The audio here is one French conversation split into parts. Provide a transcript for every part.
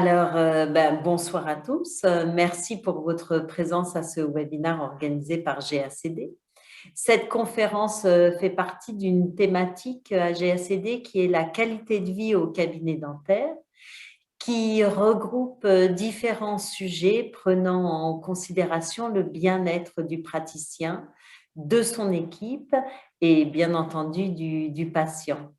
Alors, bonsoir à tous. Merci pour votre présence à ce webinaire organisé par GACD. Cette conférence fait partie d'une thématique à GACD qui est la qualité de vie au cabinet dentaire, qui regroupe différents sujets prenant en considération le bien-être du praticien, de son équipe et bien entendu du patient.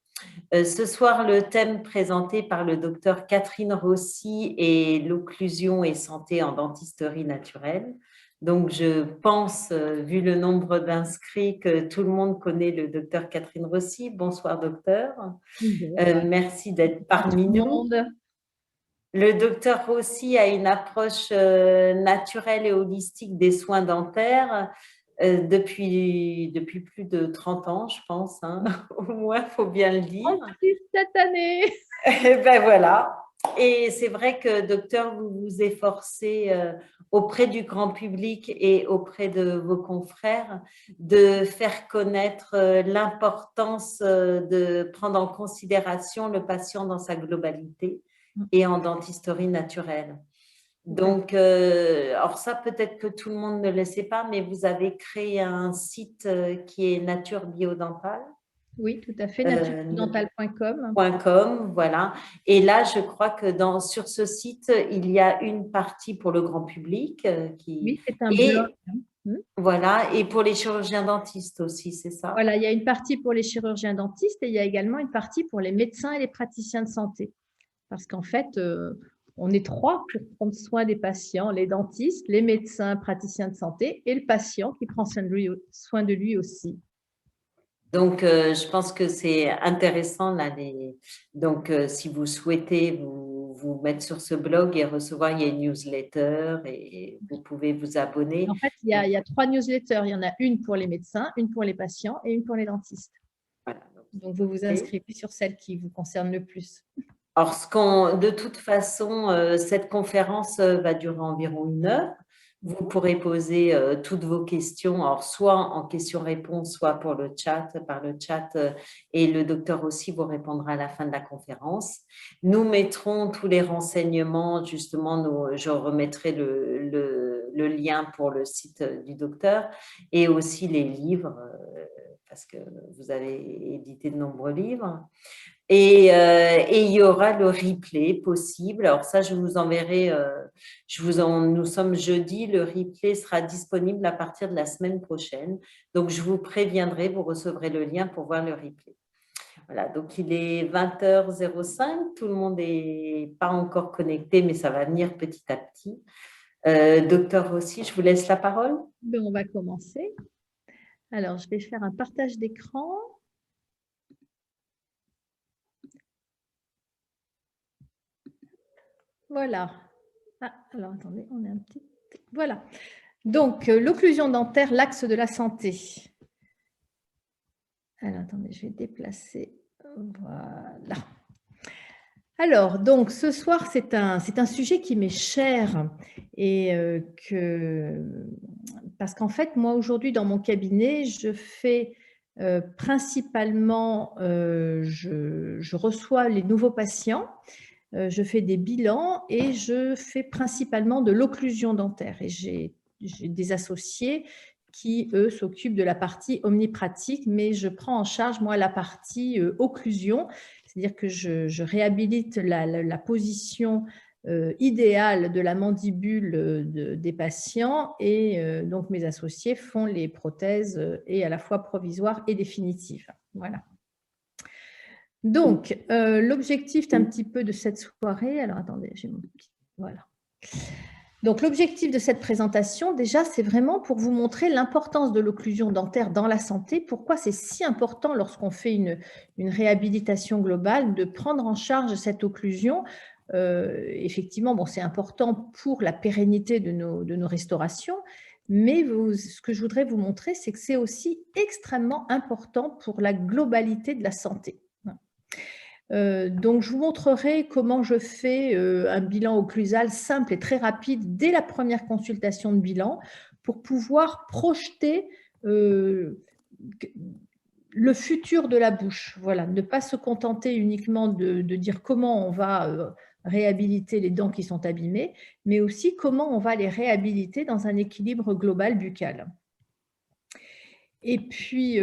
Ce soir, le thème présenté par le docteur Catherine Rossi est l'occlusion et santé en dentisterie naturelle. Donc, je pense, vu le nombre d'inscrits, que tout le monde connaît le docteur Catherine Rossi. Bonsoir, docteur. Bonsoir. Merci d'être Bonsoir tout parmi le nous. monde. Le docteur Rossi a une approche naturelle et holistique des soins dentaires depuis plus de 30 ans, je pense, hein. Au moins, il faut bien le dire. 36 cette année. Eh ben voilà. Et c'est vrai que, docteur, vous vous efforcez auprès du grand public et auprès de vos confrères de faire connaître l'importance de prendre en considération le patient dans sa globalité et en dentisterie naturelle. Donc, alors ça, peut-être que tout le monde ne le sait pas, mais vous avez créé un site qui est Nature Biodentale. Oui, tout à fait, naturedental.com. .com, voilà. Et là, je crois que sur ce site, il y a une partie pour le grand public Oui, c'est un blog. Voilà, et pour les chirurgiens dentistes aussi, c'est ça? Voilà, il y a une partie pour les chirurgiens dentistes et il y a également une partie pour les médecins et les praticiens de santé. Parce qu'en fait, on est trois pour prendre soin des patients, les dentistes, les médecins, praticiens de santé et le patient qui prend soin de lui aussi. Donc, je pense que c'est intéressant là. Donc, si vous souhaitez vous mettre sur ce blog et recevoir, il y a une newsletter et vous pouvez vous abonner. En fait, il y a 3 newsletters. Il y en a une pour les médecins, une pour les patients et une pour les dentistes. Voilà. Donc, vous vous inscrivez sur celle qui vous concerne le plus. Alors, de toute façon, cette conférence va durer environ 1 heure. Vous pourrez poser toutes vos questions, alors soit en questions-réponses, soit par le chat, et le docteur aussi vous répondra à la fin de la conférence. Nous mettrons tous les renseignements, justement, je remettrai le lien pour le site du docteur et aussi les livres, parce que vous avez édité de nombreux livres. Et il y aura le replay possible. Alors ça, je vous enverrai, nous sommes jeudi, le replay sera disponible à partir de la semaine prochaine. Donc, je vous préviendrai, vous recevrez le lien pour voir le replay. Voilà, donc il est 20h05, tout le monde n'est pas encore connecté, mais ça va venir petit à petit. Docteur Rossi, je vous laisse la parole. On va commencer. Alors, je vais faire un partage d'écran. Voilà. Ah, alors, attendez, on est un petit... Voilà. Donc, l'occlusion dentaire, l'axe de la santé. Alors, attendez, je vais déplacer. Voilà. Alors, donc, ce soir, c'est un sujet qui m'est cher et parce qu'en fait, moi, aujourd'hui, dans mon cabinet, je fais principalement, je reçois les nouveaux patients, je fais des bilans et je fais principalement de l'occlusion dentaire. Et j'ai des associés qui, eux, s'occupent de la partie omnipratique, mais je prends en charge, moi, la partie occlusion, c'est-à-dire que je réhabilite la position idéale de la mandibule des patients et donc mes associés font les prothèses et à la fois provisoires et définitives. Voilà. Donc, l'objectif un petit peu de cette soirée, alors attendez, j'ai mon petit... Voilà. Donc, l'objectif de cette présentation, déjà, c'est vraiment pour vous montrer l'importance de l'occlusion dentaire dans la santé, pourquoi c'est si important lorsqu'on fait une réhabilitation globale de prendre en charge cette occlusion. Effectivement, bon, c'est important pour la pérennité de nos restaurations, mais ce que je voudrais vous montrer, c'est que c'est aussi extrêmement important pour la globalité de la santé. Donc, je vous montrerai comment je fais un bilan occlusal simple et très rapide dès la première consultation de bilan pour pouvoir projeter le futur de la bouche. Voilà, ne pas se contenter uniquement de dire comment on va réhabiliter les dents qui sont abîmées, mais aussi comment on va les réhabiliter dans un équilibre global buccal. Et puis,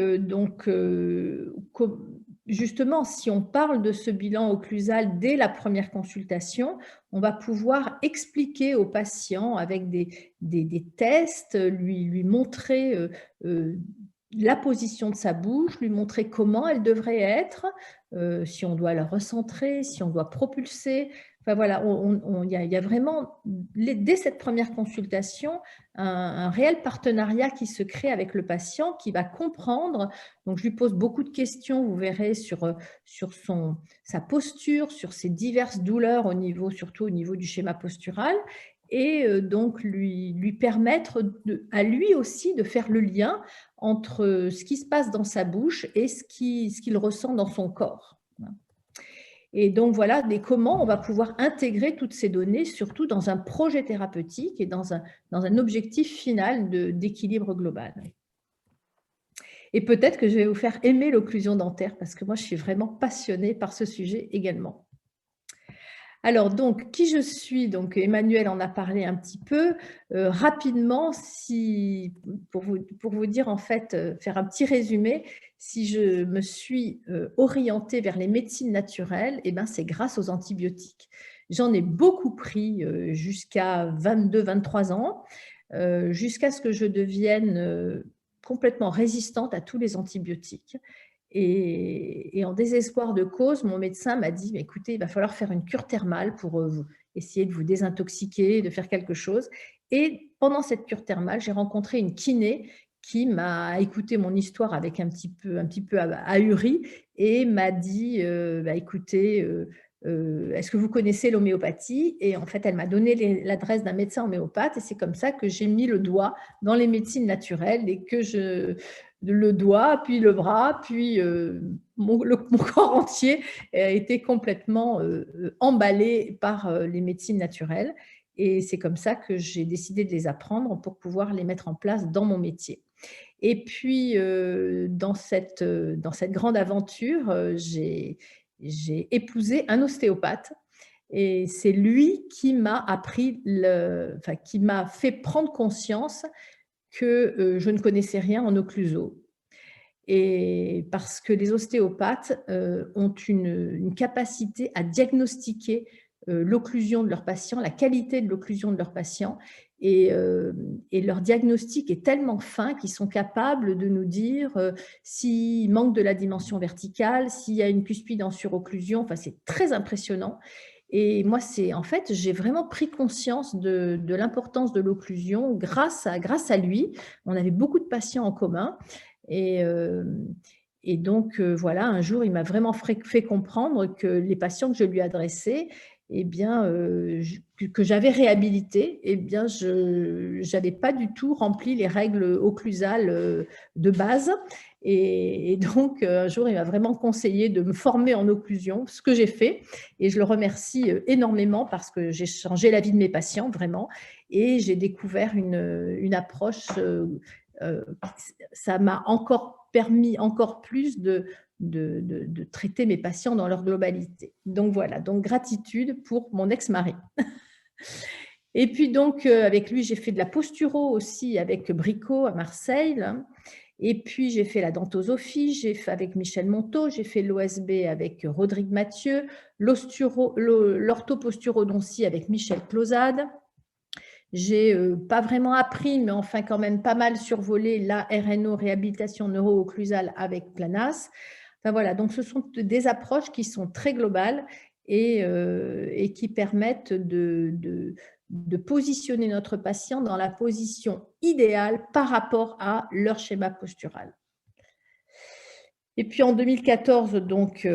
justement, si on parle de ce bilan occlusal dès la première consultation, on va pouvoir expliquer au patient avec des tests, lui montrer la position de sa bouche, lui montrer comment elle devrait être, si on doit la recentrer, si on doit propulser. Enfin voilà, il y a vraiment, dès cette première consultation, un réel partenariat qui se crée avec le patient, qui va comprendre. Donc, je lui pose beaucoup de questions, vous verrez, sur sa posture, sur ses diverses douleurs, surtout au niveau du schéma postural, et donc lui permettre à lui aussi de faire le lien entre ce qui se passe dans sa bouche et ce qu'il ressent dans son corps. Et donc voilà comment on va pouvoir intégrer toutes ces données, surtout dans un projet thérapeutique et dans un objectif final d'équilibre global. Et peut-être que je vais vous faire aimer l'occlusion dentaire, parce que moi, je suis vraiment passionnée par ce sujet également. Alors, donc, qui je suis? Donc, Emmanuel en a parlé un petit peu. Rapidement, pour vous dire, en fait, faire un petit résumé, si je me suis orientée vers les médecines naturelles, eh ben, c'est grâce aux antibiotiques. J'en ai beaucoup pris jusqu'à 22-23 ans, jusqu'à ce que je devienne complètement résistante à tous les antibiotiques. Et en désespoir de cause, mon médecin m'a dit, écoutez, il va falloir faire une cure thermale pour essayer de vous désintoxiquer, de faire quelque chose. Et pendant cette cure thermale, j'ai rencontré une kiné qui m'a écouté mon histoire avec un petit peu ahuri et m'a dit, écoutez, est-ce que vous connaissez l'homéopathie? Et en fait, elle m'a donné l'adresse d'un médecin homéopathe, et c'est comme ça que j'ai mis le doigt dans les médecines naturelles et que le doigt, puis le bras, puis mon corps entier a été complètement emballé par les médecines naturelles. Et c'est comme ça que j'ai décidé de les apprendre pour pouvoir les mettre en place dans mon métier. Et puis, dans cette grande aventure, j'ai épousé un ostéopathe. Et c'est lui qui m'a appris, qui m'a fait prendre conscience que je ne connaissais rien en occluso. Et parce que les ostéopathes ont une capacité à diagnostiquer l'occlusion de leurs patients, la qualité de l'occlusion de leurs patients, et leur diagnostic est tellement fin qu'ils sont capables de nous dire s'il manque de la dimension verticale, s'il y a une cuspide en surocclusion. Enfin, c'est très impressionnant. Et moi, en fait, j'ai vraiment pris conscience de l'importance de l'occlusion grâce à lui. On avait beaucoup de patients en commun. Et donc, voilà, un jour, il m'a vraiment fait comprendre que les patients que je lui adressais, eh bien, que j'avais réhabilité, eh bien, je n'avais pas du tout rempli les règles occlusales de base. Et donc, un jour, il m'a vraiment conseillé de me former en occlusion, ce que j'ai fait. Et je le remercie énormément parce que j'ai changé la vie de mes patients, vraiment. Et j'ai découvert une approche, ça m'a permis encore plus de traiter mes patients dans leur globalité. Donc voilà, donc gratitude pour mon ex-mari. Et puis donc, avec lui, j'ai fait de la posturo aussi avec Bricot à Marseille. Et puis, j'ai fait la dentosophie, j'ai fait avec Michel Monteau, j'ai fait l'OSB avec Rodrigue Mathieu, l'orthoposturodontie avec Michel Clausade. J'ai pas vraiment appris, mais enfin quand même pas mal survolé la RNO, réhabilitation neuro-occlusale avec Planas. Enfin voilà, donc ce sont des approches qui sont très globales et qui permettent de positionner notre patient dans la position idéale par rapport à leur schéma postural. Et puis en 2014, donc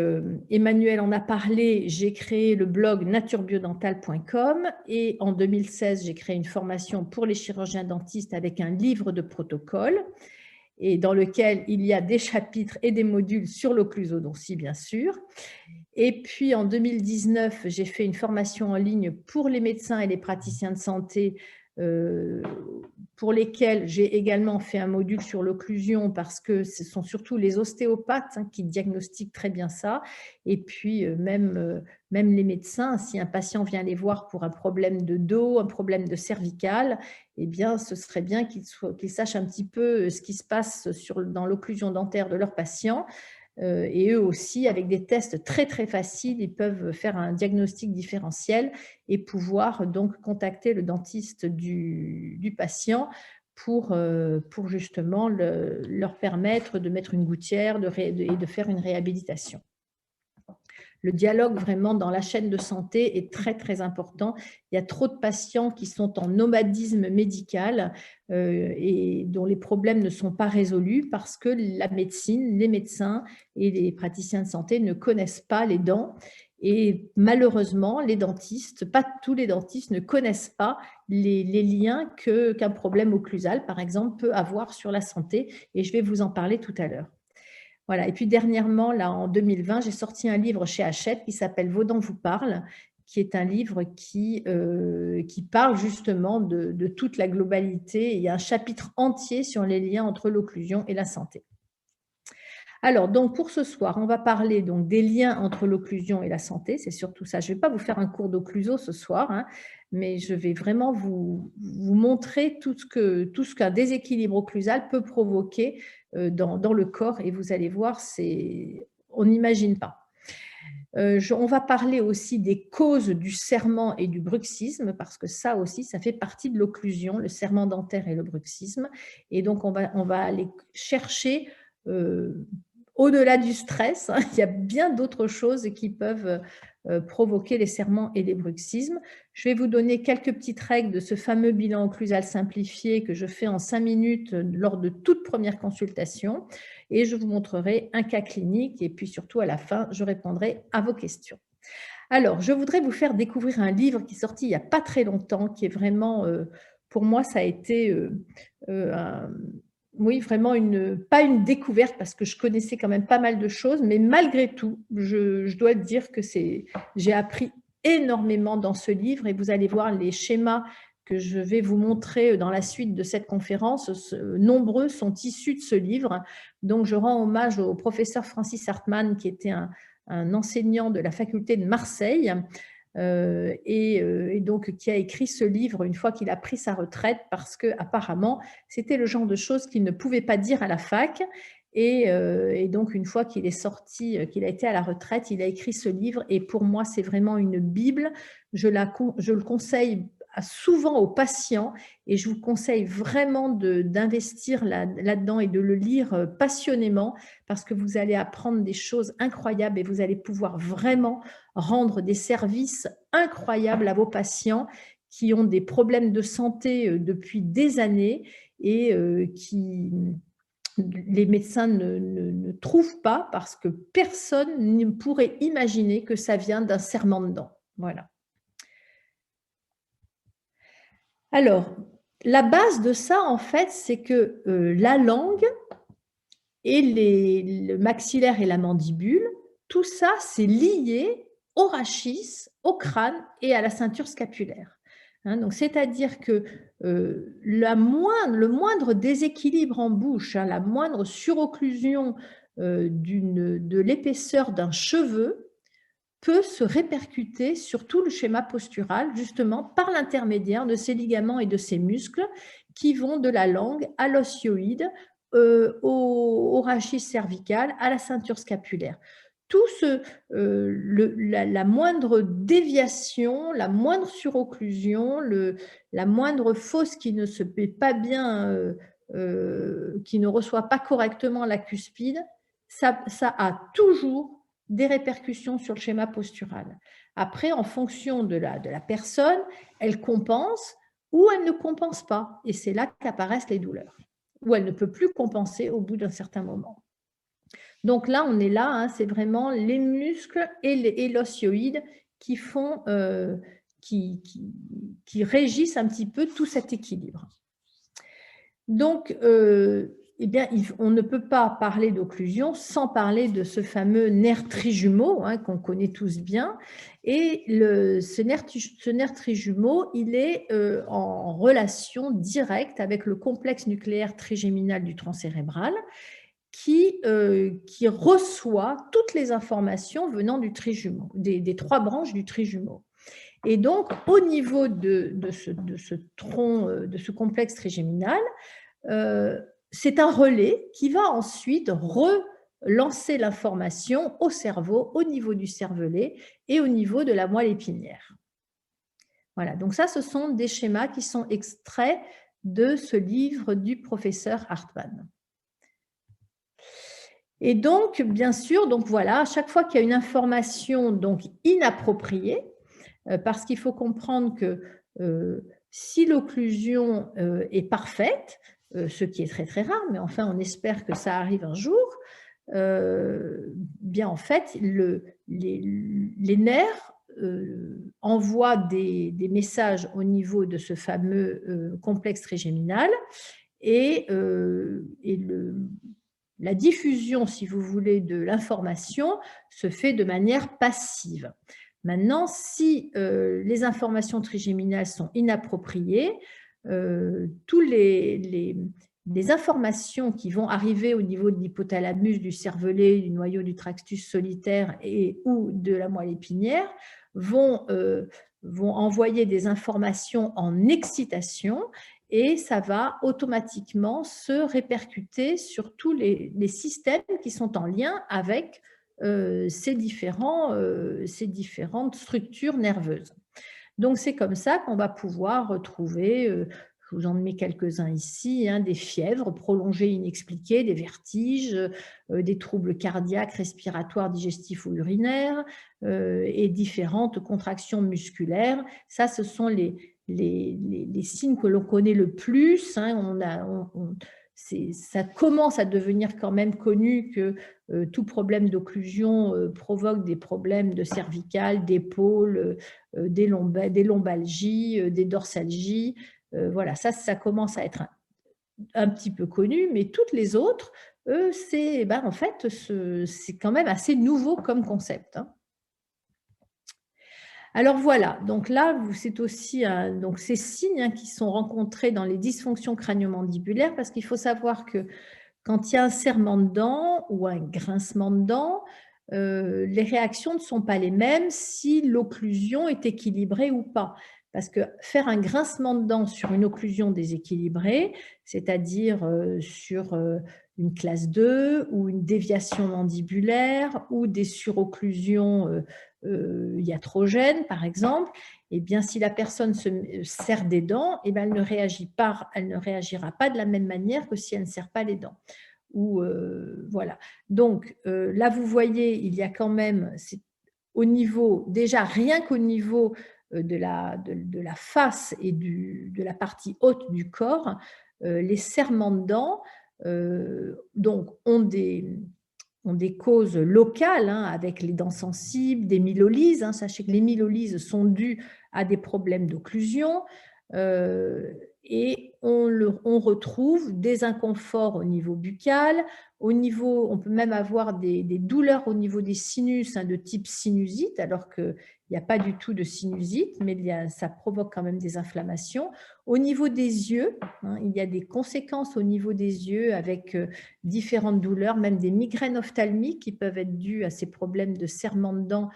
Emmanuel en a parlé, j'ai créé le blog naturebiodental.com, et en 2016, j'ai créé une formation pour les chirurgiens dentistes avec un livre de protocole, et dans lequel il y a des chapitres et des modules sur l'occlusodontie, bien sûr. Et puis en 2019, j'ai fait une formation en ligne pour les médecins et les praticiens de santé pour lesquels j'ai également fait un module sur l'occlusion parce que ce sont surtout les ostéopathes qui diagnostiquent très bien ça. Et puis même les médecins, si un patient vient les voir pour un problème de dos, un problème de cervical, eh bien, ce serait bien qu'ils sachent un petit peu ce qui se passe dans l'occlusion dentaire de leurs patients. Et eux aussi, avec des tests très très faciles, ils peuvent faire un diagnostic différentiel et pouvoir donc contacter le dentiste du patient pour justement leur permettre de mettre une gouttière et de faire une réhabilitation. Le dialogue vraiment dans la chaîne de santé est très, très important. Il y a trop de patients qui sont en nomadisme médical et dont les problèmes ne sont pas résolus parce que la médecine, les médecins et les praticiens de santé ne connaissent pas les dents. Et malheureusement, les dentistes, pas tous les dentistes, ne connaissent pas les liens qu'un problème occlusal, par exemple, peut avoir sur la santé. Et je vais vous en parler tout à l'heure. Voilà. Et puis dernièrement, là, en 2020, j'ai sorti un livre chez Hachette qui s'appelle « Vos dents vous parlent », qui est un livre qui parle justement de toute la globalité. Il y a un chapitre entier sur les liens entre l'occlusion et la santé. Alors, donc, pour ce soir, on va parler donc des liens entre l'occlusion et la santé. C'est surtout ça. Je ne vais pas vous faire un cours d'occluso ce soir, mais je vais vraiment vous montrer tout ce qu'un déséquilibre occlusal peut provoquer dans le corps. Et vous allez voir, on n'imagine pas. On va parler aussi des causes du serrement et du bruxisme, parce que ça aussi, ça fait partie de l'occlusion, le serrement dentaire et le bruxisme. Et donc, on va aller chercher au-delà du stress, il y a bien d'autres choses qui peuvent provoquer les serrements et les bruxismes. Je vais vous donner quelques petites règles de ce fameux bilan occlusal simplifié que je fais en 5 minutes lors de toute première consultation. Et je vous montrerai un cas clinique et puis surtout à la fin, je répondrai à vos questions. Alors, je voudrais vous faire découvrir un livre qui est sorti il n'y a pas très longtemps, qui est vraiment, pour moi, ça a été oui, vraiment pas une découverte parce que je connaissais quand même pas mal de choses, mais malgré tout, je dois dire que j'ai appris énormément dans ce livre et vous allez voir les schémas que je vais vous montrer dans la suite de cette conférence, nombreux sont issus de ce livre. Donc, je rends hommage au professeur Francis Hartmann, qui était un enseignant de la faculté de Marseille, et donc qui a écrit ce livre une fois qu'il a pris sa retraite parce qu'apparemment, c'était le genre de choses qu'il ne pouvait pas dire à la fac. Et donc, une fois qu'il est sorti, qu'il a été à la retraite, il a écrit ce livre. Et pour moi, c'est vraiment une Bible. Je le conseille souvent aux patients et je vous conseille vraiment d'investir là-dedans et de le lire passionnément parce que vous allez apprendre des choses incroyables et vous allez pouvoir vraiment rendre des services incroyables à vos patients qui ont des problèmes de santé depuis des années et qui les médecins ne trouvent pas parce que personne ne pourrait imaginer que ça vient d'un serrement de dents. Voilà. Alors, la base de ça, en fait, c'est que la langue et le maxillaire et la mandibule, tout ça, c'est lié au rachis, au crâne et à la ceinture scapulaire. Donc, c'est-à-dire que le moindre déséquilibre en bouche, la moindre surocclusion de l'épaisseur d'un cheveu peut se répercuter sur tout le schéma postural, justement par l'intermédiaire de ces ligaments et de ces muscles qui vont de la langue à l'osioïde, au rachis cervical, à la ceinture scapulaire. Tout la moindre déviation, la moindre surocclusion, la moindre fosse qui ne se fait pas bien, qui ne reçoit pas correctement la cuspide, ça a toujours des répercussions sur le schéma postural. Après, en fonction de la personne, elle compense ou elle ne compense pas. Et c'est là qu'apparaissent les douleurs, ou elle ne peut plus compenser au bout d'un certain moment. Donc là, on est là, c'est vraiment les muscles et l'osioïde qui font, qui régissent un petit peu tout cet équilibre. Donc, eh bien, on ne peut pas parler d'occlusion sans parler de ce fameux nerf trijumeau qu'on connaît tous bien. Et ce nerf trijumeau, il est en relation directe avec le complexe nucléaire trigéminal du tronc cérébral qui reçoit toutes les informations venant du trijumeau, des 3 branches du trijumeau. Et donc, au niveau de ce tronc, de ce complexe trigéminal, c'est un relais qui va ensuite relancer l'information au cerveau, au niveau du cervelet et au niveau de la moelle épinière. Voilà, donc ça, ce sont des schémas qui sont extraits de ce livre du professeur Hartmann. Et donc, bien sûr, donc voilà, à chaque fois qu'il y a une information donc inappropriée, parce qu'il faut comprendre que si l'occlusion est parfaite, ce qui est très très rare, mais enfin on espère que ça arrive un jour, bien en fait les nerfs envoient des messages au niveau de ce fameux complexe trigéminal et la diffusion, si vous voulez, de l'information se fait de manière passive. Maintenant, si les informations trigéminales sont inappropriées, tous les informations qui vont arriver au niveau de l'hypothalamus, du cervelet, du noyau du tractus solitaire ou de la moelle épinière vont envoyer des informations en excitation et ça va automatiquement se répercuter sur tous les systèmes qui sont en lien avec ces différentes structures nerveuses. Donc, c'est comme ça qu'on va pouvoir retrouver, je vous en mets quelques-uns ici, des fièvres prolongées inexpliquées, des vertiges, des troubles cardiaques, respiratoires, digestifs ou urinaires, et différentes contractions musculaires. Ça, ce sont les signes que l'on connaît le plus. Ça commence à devenir quand même connu que tout problème d'occlusion provoque des problèmes de cervicales, d'épaules, des lombalgies, des dorsalgies. Voilà, ça commence à être un petit peu connu, mais toutes les autres, en fait, c'est quand même assez nouveau comme concept. Alors voilà, donc là, c'est aussi donc ces signes qui sont rencontrés dans les dysfonctions crânio-mandibulaires, parce qu'il faut savoir que quand il y a un serrement de dents ou un grincement de dents, les réactions ne sont pas les mêmes si l'occlusion est équilibrée ou pas. Parce que faire un grincement de dents sur une occlusion déséquilibrée, c'est-à-dire sur une classe 2 ou une déviation mandibulaire ou des surocclusions iatrogènes, par exemple, eh bien, si la personne se serre des dents, eh bien, elle ne réagira pas de la même manière que si elle ne serre pas les dents. Voilà. Donc, là, vous voyez, il y a quand même, au niveau, déjà rien qu'au niveau de la face et de la partie haute du corps, les serrements de dents donc, ont des causes locales, avec les dents sensibles, des mylolyses. Sachez que les mylolyses sont dues à des problèmes d'occlusion et on retrouve des inconforts au niveau buccal, on peut même avoir des douleurs au niveau des sinus de type sinusite, alors qu'il n'y a pas du tout de sinusite, mais ça provoque quand même des inflammations. Au niveau des yeux, il y a des conséquences au niveau des yeux avec différentes douleurs, même des migraines ophtalmiques qui peuvent être dues à ces problèmes de serrement de dents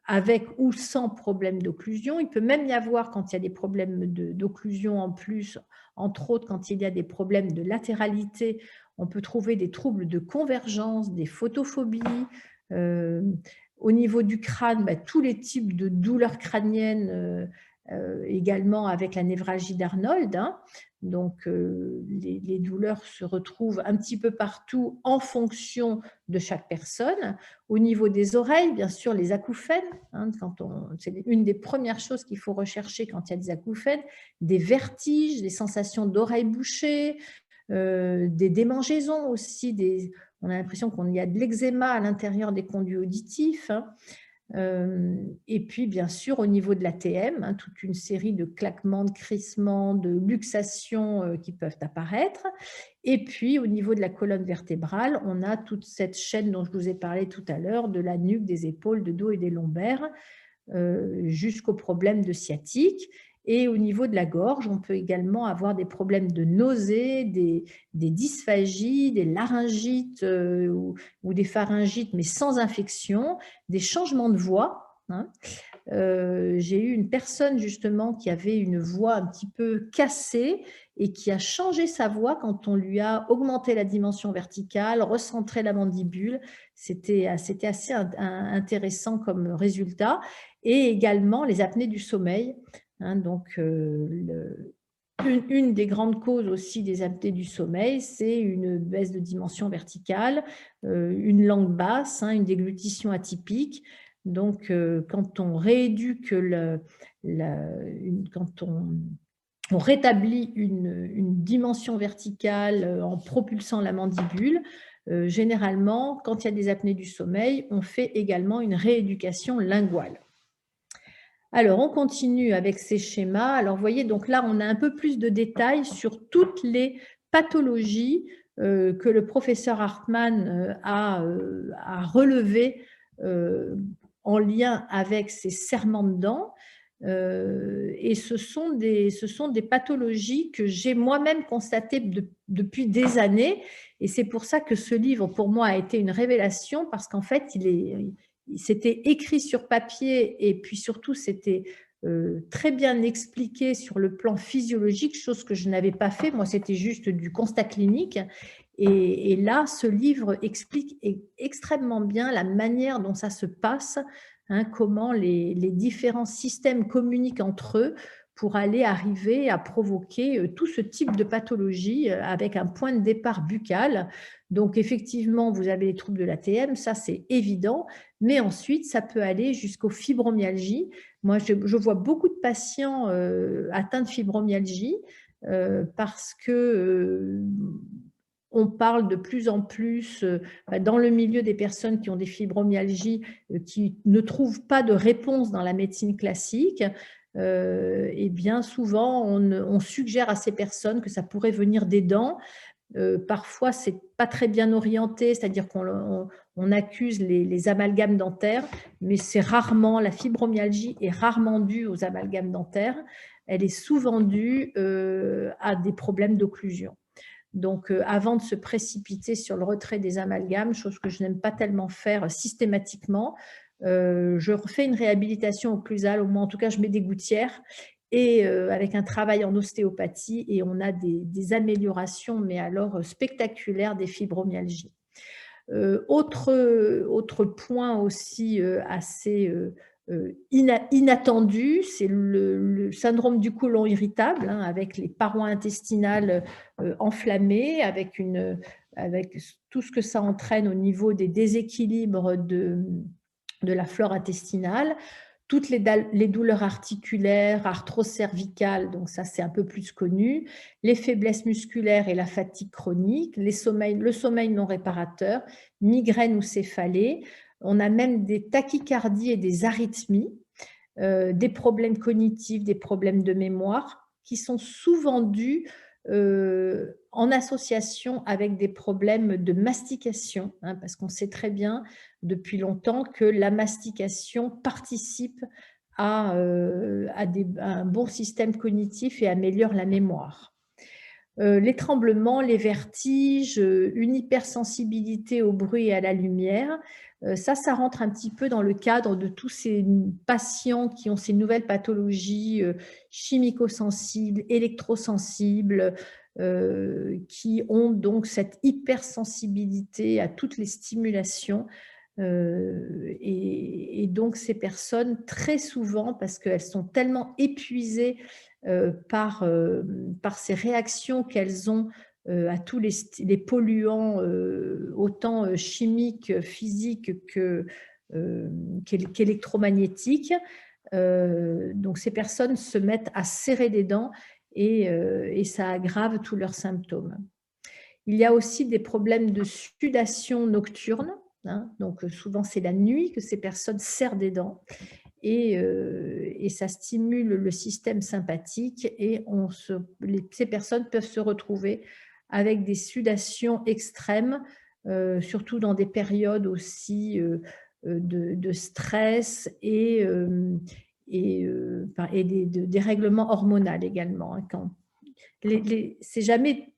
avec ou sans problème d'occlusion. Il peut même y avoir, quand il y a des problèmes d'occlusion en plus, entre autres quand il y a des problèmes de latéralité, on peut trouver des troubles de convergence, des photophobies. Au niveau du crâne, tous les types de douleurs crâniennes également avec la névralgie d'Arnold. Donc, les douleurs se retrouvent un petit peu partout en fonction de chaque personne. Au niveau des oreilles, bien sûr, les acouphènes, c'est une des premières choses qu'il faut rechercher quand il y a des acouphènes, des vertiges, des sensations d'oreilles bouchées, des démangeaisons aussi, on a l'impression qu'il y a de l'eczéma à l'intérieur des conduits auditifs. Et puis, bien sûr, au niveau de l'ATM, hein, toute une série de claquements, de crissements, de luxations qui peuvent apparaître. Et puis, au niveau de la colonne vertébrale, on a toute cette chaîne dont je vous ai parlé tout à l'heure, de la nuque, des épaules, de dos et des lombaires, jusqu'aux problèmes de sciatique. Et au niveau de la gorge, on peut également avoir des problèmes de nausées, des dysphagies, des laryngites ou des pharyngites, mais sans infection, des changements de voix, hein. J'ai eu une personne justement qui avait une voix un petit peu cassée et qui a changé sa voix quand on lui a augmenté la dimension verticale, recentré la mandibule. C'était assez intéressant comme résultat. Et également les apnées du sommeil, hein. Donc, une des grandes causes aussi des apnées du sommeil, c'est une baisse de dimension verticale, une langue basse, hein, une déglutition atypique. Donc, quand on rééduque, quand on rétablit une dimension verticale en propulsant la mandibule, généralement, quand il y a des apnées du sommeil, on fait également une rééducation linguale. Alors, on continue avec ces schémas. Alors, vous voyez, donc là, on a un peu plus de détails sur toutes les pathologies que le professeur Hartmann a relevées en lien avec ces serrements de dents. Et ce sont des pathologies que j'ai moi-même constatées depuis des années. Et c'est pour ça que ce livre, pour moi, a été une révélation, parce qu'en fait, c'était écrit sur papier et puis surtout, c'était très bien expliqué sur le plan physiologique, chose que je n'avais pas fait. Moi, c'était juste du constat clinique. Et là, ce livre explique extrêmement bien la manière dont ça se passe, hein, comment les différents systèmes communiquent entre eux pour aller arriver à provoquer tout ce type de pathologie avec un point de départ buccal. Donc, effectivement, vous avez les troubles de l'ATM, ça c'est évident, mais ensuite, ça peut aller jusqu'aux fibromyalgies. Moi, je vois beaucoup de patients atteints de fibromyalgie parce que on parle de plus en plus dans le milieu des personnes qui ont des fibromyalgies, qui ne trouvent pas de réponse dans la médecine classique. Et bien souvent, on suggère à ces personnes que ça pourrait venir des dents. Parfois, ce n'est pas très bien orienté, c'est-à-dire qu'on accuse les amalgames dentaires, mais c'est rarement, la fibromyalgie est rarement due aux amalgames dentaires. Elle est souvent due à des problèmes d'occlusion. Donc, avant de se précipiter sur le retrait des amalgames, chose que je n'aime pas tellement faire systématiquement, je refais une réhabilitation occlusale, au moins en tout cas je mets des gouttières, et avec un travail en ostéopathie, et on a des améliorations, mais alors spectaculaires, des fibromyalgies. Autre point aussi assez inattendu, c'est le syndrome du côlon irritable, hein, avec les parois intestinales enflammées, avec tout ce que ça entraîne au niveau des déséquilibres de la flore intestinale, toutes les douleurs articulaires, arthro-cervicales, donc ça c'est un peu plus connu, les faiblesses musculaires et la fatigue chronique, le sommeil non réparateur, migraines ou céphalées. On a même des tachycardies et des arythmies, des problèmes cognitifs, des problèmes de mémoire qui sont souvent dus en association avec des problèmes de mastication, hein, parce qu'on sait très bien depuis longtemps que la mastication participe à un bon système cognitif et améliore la mémoire. Les tremblements, les vertiges, une hypersensibilité au bruit et à la lumière, ça rentre un petit peu dans le cadre de tous ces patients qui ont ces nouvelles pathologies chimico-sensibles, électrosensibles, qui ont donc cette hypersensibilité à toutes les stimulations. Et donc ces personnes, très souvent, parce qu'elles sont tellement épuisées par ces réactions qu'elles ont à tous les polluants, autant chimiques, physiques qu'électromagnétiques. Donc ces personnes se mettent à serrer des dents et ça aggrave tous leurs symptômes. Il y a aussi des problèmes de sudation nocturne. hein. Donc, souvent, c'est la nuit que ces personnes serrent des dents et ça stimule le système sympathique et ces personnes peuvent se retrouver avec des sudations extrêmes, surtout dans des périodes aussi de stress et des règlements hormonaux également, hein, c'est jamais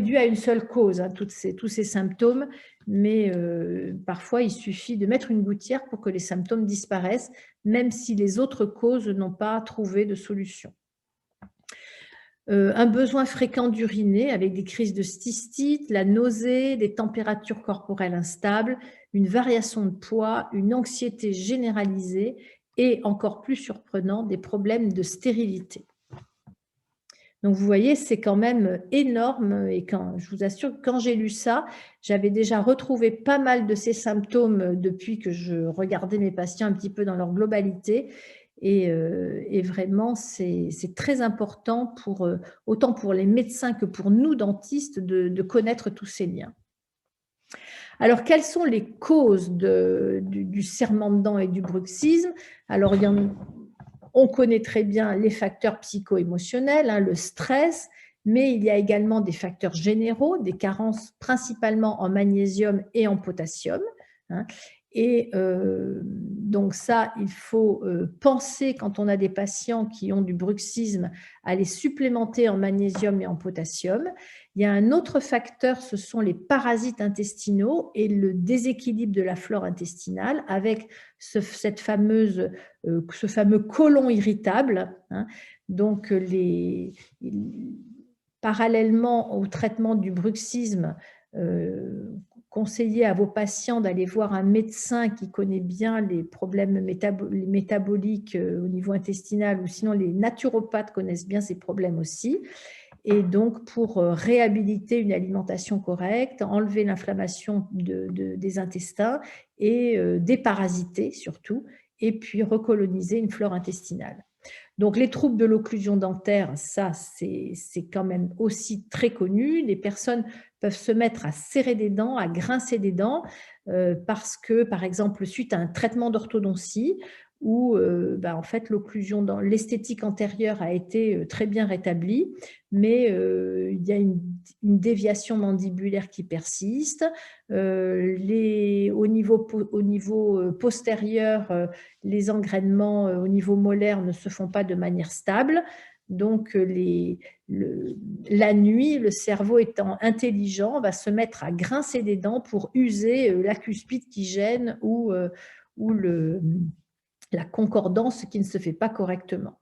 dû à une seule cause, hein, tous ces symptômes, mais parfois il suffit de mettre une gouttière pour que les symptômes disparaissent, même si les autres causes n'ont pas trouvé de solution. Un besoin fréquent d'uriner avec des crises de cystite, la nausée, des températures corporelles instables, une variation de poids, une anxiété généralisée et, encore plus surprenant, des problèmes de stérilité. Donc, vous voyez, c'est quand même énorme et je vous assure que quand j'ai lu ça, j'avais déjà retrouvé pas mal de ces symptômes depuis que je regardais mes patients un petit peu dans leur globalité. Et vraiment, c'est très important autant pour les médecins que pour nous, dentistes, de connaître tous ces liens. Alors, quelles sont les causes du serrement de dents et du bruxisme? Alors, on connaît très bien les facteurs psycho-émotionnels, hein, le stress, mais il y a également des facteurs généraux, des carences principalement en magnésium et en potassium, hein. Et donc ça, il faut penser quand on a des patients qui ont du bruxisme à les supplémenter en magnésium et en potassium. Il y a un autre facteur, ce sont les parasites intestinaux et le déséquilibre de la flore intestinale avec ce fameux côlon irritable, hein. Donc, parallèlement au traitement du bruxisme, conseillez à vos patients d'aller voir un médecin qui connaît bien les problèmes métaboliques au niveau intestinal, ou sinon les naturopathes connaissent bien ces problèmes aussi. Et donc, pour réhabiliter une alimentation correcte, enlever l'inflammation des intestins et déparasiter surtout, et puis recoloniser une flore intestinale. Donc, les troubles de l'occlusion dentaire, ça, c'est quand même aussi très connu. Les personnes peuvent se mettre à serrer des dents, à grincer des dents, parce que, par exemple, suite à un traitement d'orthodontie, où en fait, l'occlusion dans l'esthétique antérieure a été très bien rétablie, mais il y a une déviation mandibulaire qui persiste. Au niveau postérieur, les engrainements au niveau molaire ne se font pas de manière stable. Donc, la nuit, le cerveau étant intelligent, va se mettre à grincer des dents pour user la cuspide qui gêne ou la concordance qui ne se fait pas correctement.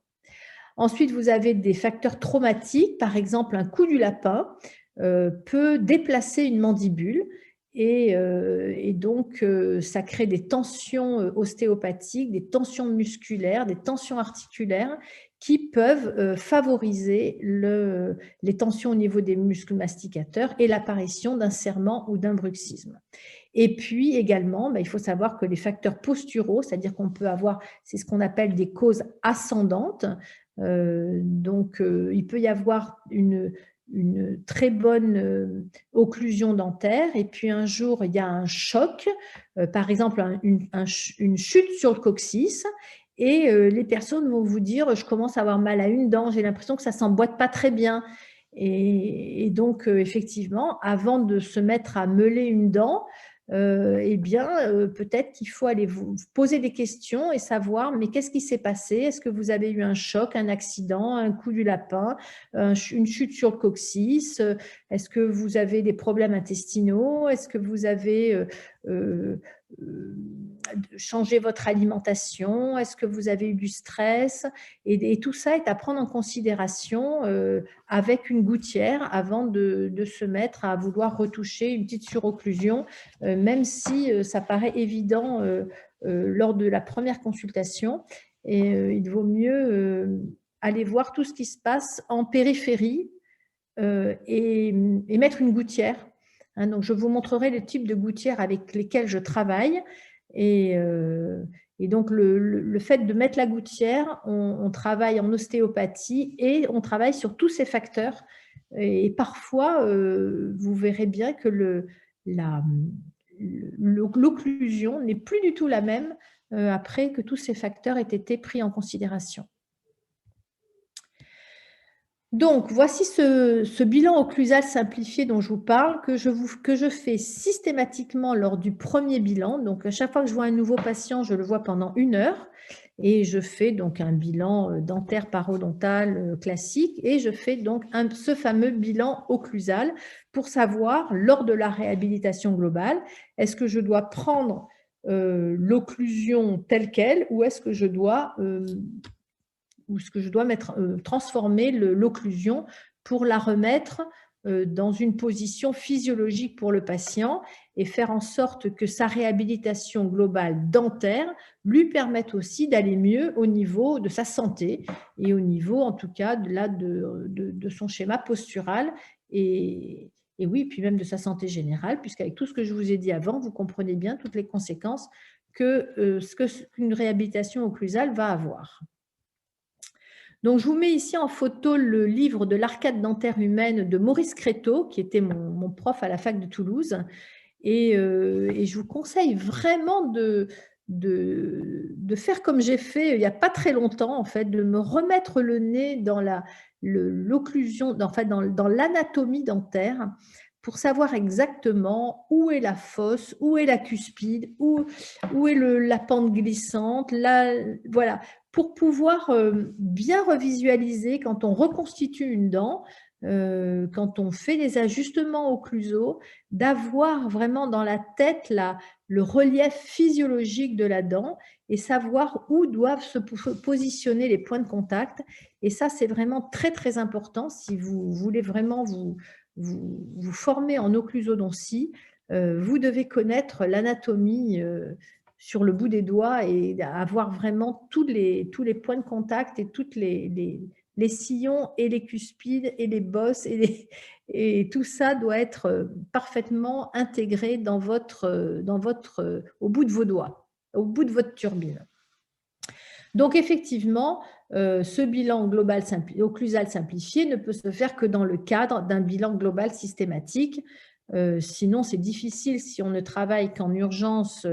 Ensuite, vous avez des facteurs traumatiques. Par exemple, un coup du lapin peut déplacer une mandibule et donc ça crée des tensions ostéopathiques, des tensions musculaires, des tensions articulaires qui peuvent favoriser les tensions au niveau des muscles masticateurs et l'apparition d'un serrement ou d'un bruxisme. Et puis également, il faut savoir que les facteurs posturaux, c'est-à-dire qu'on peut avoir, c'est ce qu'on appelle des causes ascendantes. Donc, il peut y avoir une très bonne occlusion dentaire et puis un jour, il y a un choc, par exemple une chute sur le coccyx et les personnes vont vous dire « je commence à avoir mal à une dent, j'ai l'impression que ça ne s'emboîte pas très bien ». Et donc, effectivement, avant de se mettre à meuler une dent, peut-être qu'il faut aller vous poser des questions et savoir, mais qu'est-ce qui s'est passé? Est-ce que vous avez eu un choc, un accident, un coup du lapin, une chute sur le coccyx? Est-ce que vous avez des problèmes intestinaux? Est-ce que vous avez changé votre alimentation? Est-ce que vous avez eu du stress? Et tout ça est à prendre en considération avec une gouttière avant de se mettre à vouloir retoucher une petite surocclusion, même si ça paraît évident lors de la première consultation. Et il vaut mieux aller voir tout ce qui se passe en périphérie et mettre une gouttière. Hein, donc, je vous montrerai le type de gouttières avec lesquelles je travaille. Et donc, le fait de mettre la gouttière, on travaille en ostéopathie et on travaille sur tous ces facteurs. Et parfois, vous verrez bien que l'occlusion n'est plus du tout la même après que tous ces facteurs aient été pris en considération. Donc, voici ce bilan occlusal simplifié dont je vous parle, que je fais systématiquement lors du premier bilan. Donc, à chaque fois que je vois un nouveau patient, je le vois pendant 1 heure et je fais donc un bilan dentaire parodontal classique et je fais donc ce fameux bilan occlusal pour savoir, lors de la réhabilitation globale, est-ce que je dois prendre l'occlusion telle qu'elle ou est-ce que je dois transformer l'occlusion pour la remettre dans une position physiologique pour le patient et faire en sorte que sa réhabilitation globale dentaire lui permette aussi d'aller mieux au niveau de sa santé et au niveau, en tout cas, de son schéma postural et oui, puis même de sa santé générale, puisqu'avec tout ce que je vous ai dit avant, vous comprenez bien toutes les conséquences qu'une réhabilitation occlusale va avoir. Donc, je vous mets ici en photo le livre de l'arcade dentaire humaine de Maurice Créteau, qui était mon prof à la fac de Toulouse. Et je vous conseille vraiment de faire comme j'ai fait il n'y a pas très longtemps, en fait, de me remettre le nez dans l'occlusion, dans l'anatomie dentaire pour savoir exactement où est la fosse, où est la cuspide, où est la pente glissante, voilà, pour pouvoir bien revisualiser quand on reconstitue une dent, quand on fait des ajustements occlusaux, d'avoir vraiment dans la tête le relief physiologique de la dent et savoir où doivent se positionner les points de contact. Et ça, c'est vraiment très, très important si vous voulez vraiment vous former en occlusodontie. Vous devez connaître l'anatomie sur le bout des doigts et avoir vraiment tous les points de contact et toutes les sillons et les cuspides et les bosses et tout ça doit être parfaitement intégré au bout de vos doigts, au bout de votre turbine. Donc effectivement, ce bilan global occlusal simplifié ne peut se faire que dans le cadre d'un bilan global systématique. Sinon, c'est difficile si on ne travaille qu'en urgence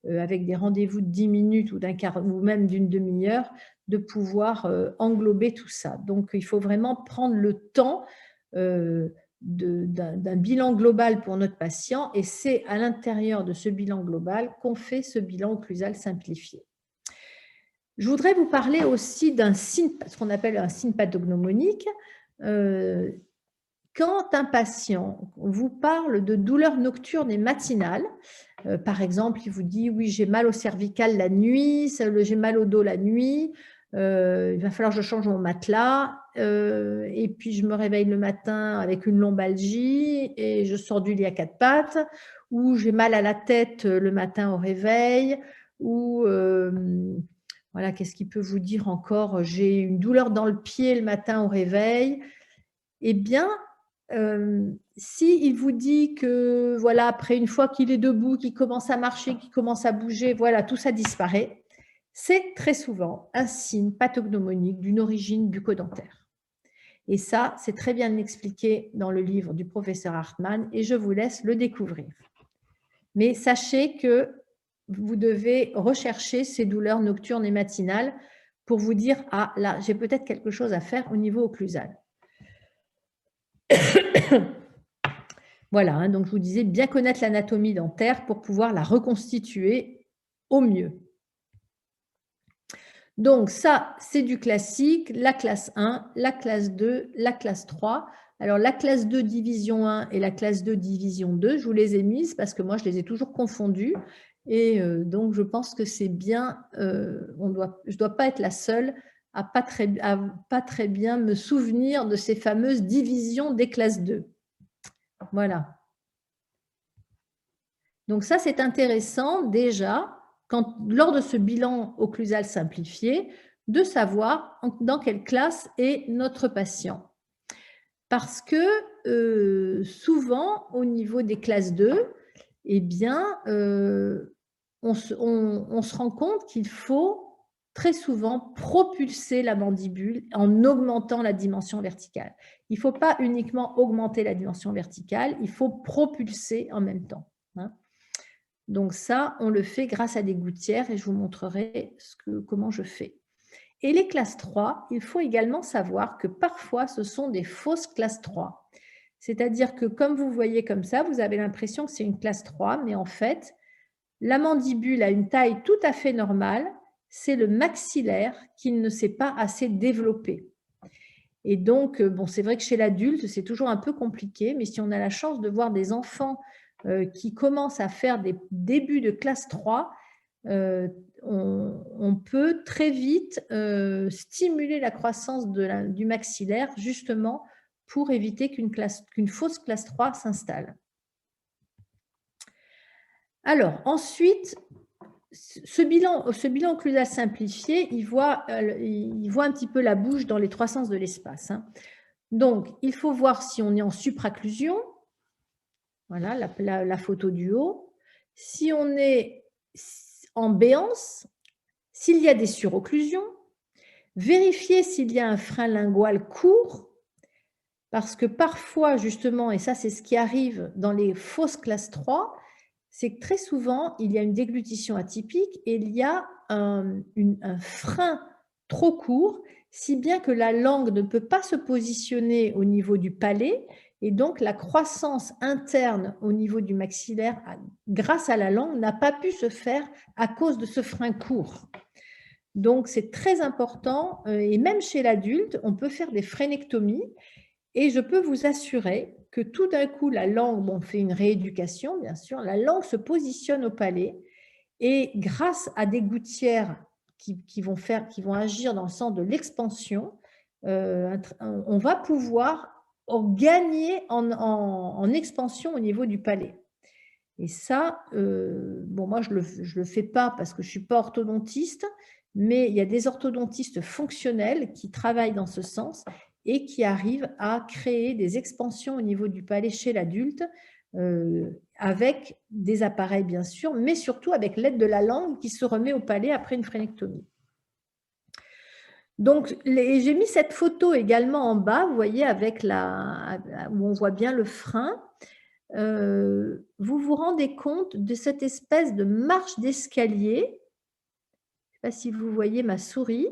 avec des rendez-vous de 10 minutes ou ou même d'une demi-heure, de pouvoir englober tout ça. Donc, il faut vraiment prendre le temps d'un bilan global pour notre patient et c'est à l'intérieur de ce bilan global qu'on fait ce bilan occlusal simplifié. Je voudrais vous parler aussi d'un signe, ce qu'on appelle un signe pathognomonique. Quand un patient vous parle de douleurs nocturnes et matinales, par exemple, il vous dit « oui, j'ai mal au cervical la nuit, j'ai mal au dos la nuit, il va falloir que je change mon matelas, et puis je me réveille le matin avec une lombalgie et je sors du lit à 4 pattes, ou j'ai mal à la tête le matin au réveil, ou… voilà, qu'est-ce qu'il peut vous dire encore? J'ai une douleur dans le pied le matin au réveil. » Eh bien, s'il vous dit que, voilà, après une fois qu'il est debout, qu'il commence à marcher, qu'il commence à bouger, voilà, tout ça disparaît, c'est très souvent un signe pathognomonique d'une origine bucco-dentaire. Et ça, c'est très bien expliqué dans le livre du professeur Hartmann et je vous laisse le découvrir. Mais sachez que vous devez rechercher ces douleurs nocturnes et matinales pour vous dire « ah, là, j'ai peut-être quelque chose à faire au niveau occlusal ». Voilà, hein, donc je vous disais, bien connaître l'anatomie dentaire pour pouvoir la reconstituer au mieux. Donc ça, c'est du classique, la classe 1, la classe 2, la classe 3. Alors la classe 2 division 1 et la classe 2 division 2, je vous les ai mises parce que moi, je les ai toujours confondues. Et donc, je pense que c'est bien, je ne dois pas être la seule à pas très bien me souvenir de ces fameuses divisions des classes 2. Voilà. Donc ça, c'est intéressant déjà, lors de ce bilan occlusal simplifié, de savoir dans quelle classe est notre patient. Parce que souvent, au niveau des classes 2, eh bien, on se rend compte qu'il faut très souvent propulser la mandibule en augmentant la dimension verticale. Il ne faut pas uniquement augmenter la dimension verticale, il faut propulser en même temps. Hein. Donc ça, on le fait grâce à des gouttières et je vous montrerai comment je fais. Et les classes 3, il faut également savoir que parfois, ce sont des fausses classes 3. C'est-à-dire que comme vous voyez comme ça, vous avez l'impression que c'est une classe 3, mais en fait, la mandibule a une taille tout à fait normale, c'est le maxillaire qui ne s'est pas assez développé. Et donc, bon, c'est vrai que chez l'adulte, c'est toujours un peu compliqué, mais si on a la chance de voir des enfants qui commencent à faire des débuts de classe 3, on peut très vite stimuler la croissance du maxillaire, justement pour éviter qu'une fausse classe 3 s'installe. Alors, ensuite, ce bilan occlusal simplifié, il voit un petit peu la bouche dans les 3 sens de l'espace. Donc, il faut voir si on est en supracclusion. Voilà la photo du haut. Si on est en béance, s'il y a des surocclusions, vérifier s'il y a un frein lingual court, parce que parfois, justement, et ça c'est ce qui arrive dans les fausses classes 3, c'est que très souvent, il y a une déglutition atypique et il y a un frein trop court, si bien que la langue ne peut pas se positionner au niveau du palais et donc la croissance interne au niveau du maxillaire, grâce à la langue, n'a pas pu se faire à cause de ce frein court. Donc, c'est très important et même chez l'adulte, on peut faire des frénectomies et je peux vous assurer que tout d'un coup, la langue, on fait une rééducation, bien sûr, la langue se positionne au palais et grâce à des gouttières qui vont agir dans le sens de l'expansion, on va pouvoir gagner en expansion au niveau du palais. Et ça, bon, moi, je le fais pas parce que je suis pas orthodontiste, mais il y a des orthodontistes fonctionnels qui travaillent dans ce sens et qui arrivent à créer des expansions au niveau du palais chez l'adulte avec des appareils, bien sûr, mais surtout avec l'aide de la langue qui se remet au palais après une frénectomie. Donc, j'ai mis cette photo également en bas, vous voyez, où on voit bien le frein. Vous vous rendez compte de cette espèce de marche d'escalier, je ne sais pas si vous voyez ma souris,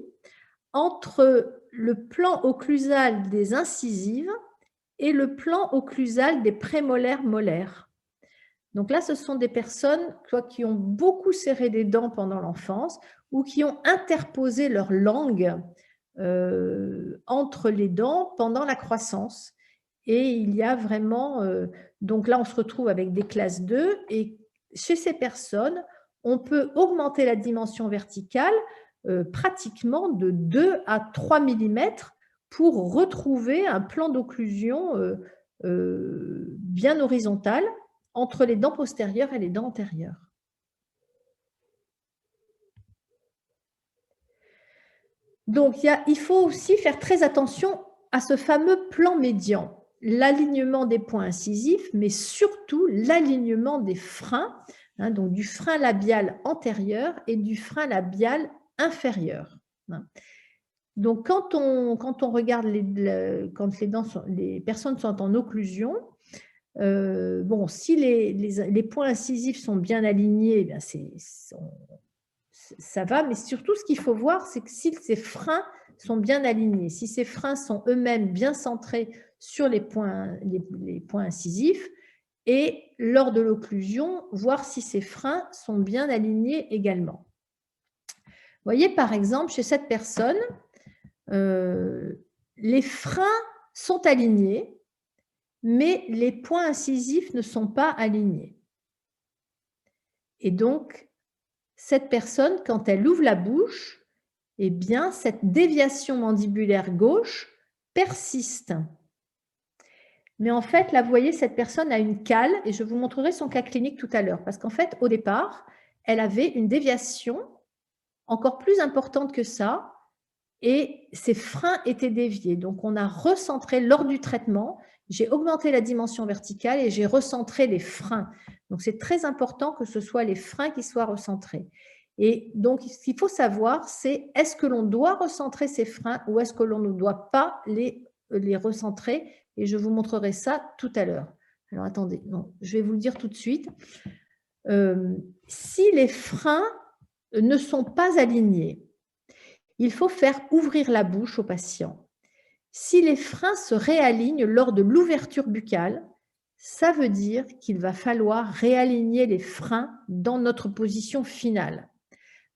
entre le plan occlusal des incisives et le plan occlusal des prémolaires molaires. Donc là, ce sont des personnes qui ont beaucoup serré des dents pendant l'enfance ou qui ont interposé leur langue entre les dents pendant la croissance. Et il y a vraiment… donc là, on se retrouve avec des classes 2 et chez ces personnes, on peut augmenter la dimension verticale pratiquement de 2 à 3 mm pour retrouver un plan d'occlusion bien horizontal entre les dents postérieures et les dents antérieures. Donc, il faut aussi faire très attention à ce fameux plan médian, l'alignement des points incisifs, mais surtout l'alignement des freins, donc du frein labial antérieur et du frein labial inférieur. Donc, quand on regarde quand les personnes sont en occlusion, bon, si les points incisifs sont bien alignés, eh bien ça va, mais surtout ce qu'il faut voir, c'est que si ces freins sont bien alignés, si ces freins sont eux-mêmes bien centrés sur les points incisifs, et lors de l'occlusion, voir si ces freins sont bien alignés également. Vous voyez, par exemple, chez cette personne, les freins sont alignés, mais les points incisifs ne sont pas alignés. Et donc, cette personne, quand elle ouvre la bouche, eh bien, cette déviation mandibulaire gauche persiste. Mais en fait, là, vous voyez, cette personne a une cale, et je vous montrerai son cas clinique tout à l'heure, parce qu'en fait, au départ, elle avait une déviation encore plus importante que ça, et ses freins étaient déviés. Donc, on a recentré lors du traitement, j'ai augmenté la dimension verticale et j'ai recentré les freins. Donc, c'est très important que ce soit les freins qui soient recentrés. Et donc, ce qu'il faut savoir, c'est est-ce que l'on doit recentrer ces freins ou est-ce que l'on ne doit pas les recentrer? Et je vous montrerai ça tout à l'heure. Alors, attendez, non, je vais vous le dire tout de suite. si les freins ne sont pas alignés, il faut faire ouvrir la bouche au patient. Si les freins se réalignent lors de l'ouverture buccale, ça veut dire qu'il va falloir réaligner les freins dans notre position finale.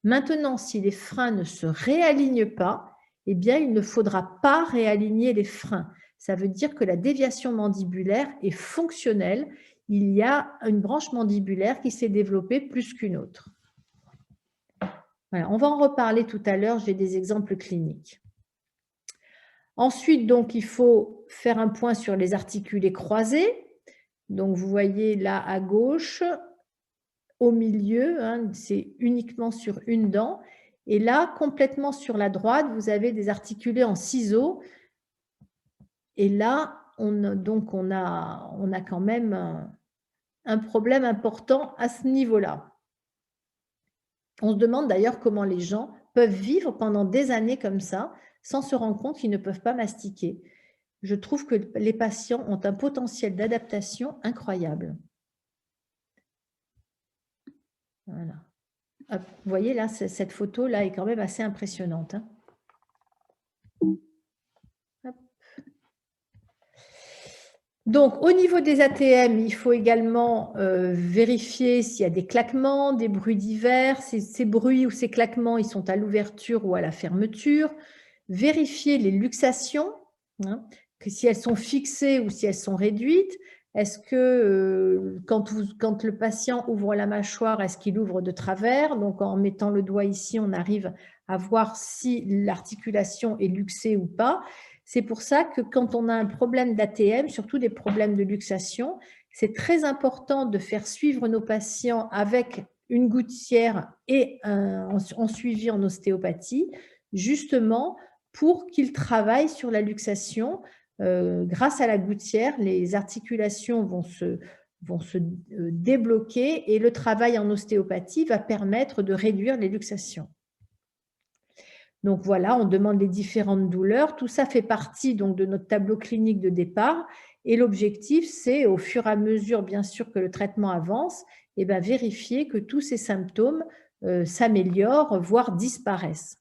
Maintenant, si les freins ne se réalignent pas, eh bien, il ne faudra pas réaligner les freins. Ça veut dire que la déviation mandibulaire est fonctionnelle. Il y a une branche mandibulaire qui s'est développée plus qu'une autre. Voilà, on va en reparler tout à l'heure, j'ai des exemples cliniques. Ensuite, donc, il faut faire un point sur les articulés croisés. Donc, vous voyez là à gauche, au milieu, hein, c'est uniquement sur une dent. Et là, complètement sur la droite, vous avez des articulés en ciseaux. Et là, on a quand même un problème important à ce niveau-là. On se demande d'ailleurs comment les gens peuvent vivre pendant des années comme ça, sans se rendre compte qu'ils ne peuvent pas mastiquer. Je trouve que les patients ont un potentiel d'adaptation incroyable. Voilà. Hop, vous voyez là, cette photo-là est quand même assez impressionnante. Hein. Donc, au niveau des ATM, il faut également vérifier s'il y a des claquements, des bruits divers. Ces bruits ou ces claquements, ils sont à l'ouverture ou à la fermeture. Vérifier les luxations, hein, que si elles sont fixées ou si elles sont réduites. Est-ce que quand le patient ouvre la mâchoire, est-ce qu'il ouvre de travers? Donc, en mettant le doigt ici, on arrive à voir si l'articulation est luxée ou pas. C'est pour ça que quand on a un problème d'ATM, surtout des problèmes de luxation, c'est très important de faire suivre nos patients avec une gouttière et en suivi en ostéopathie, justement pour qu'ils travaillent sur la luxation. Grâce à la gouttière, les articulations vont se débloquer et le travail en ostéopathie va permettre de réduire les luxations. Donc voilà, on demande les différentes douleurs. Tout ça fait partie donc de notre tableau clinique de départ. Et l'objectif, c'est au fur et à mesure, bien sûr, que le traitement avance, et bien, vérifier que tous ces symptômes s'améliorent, voire disparaissent.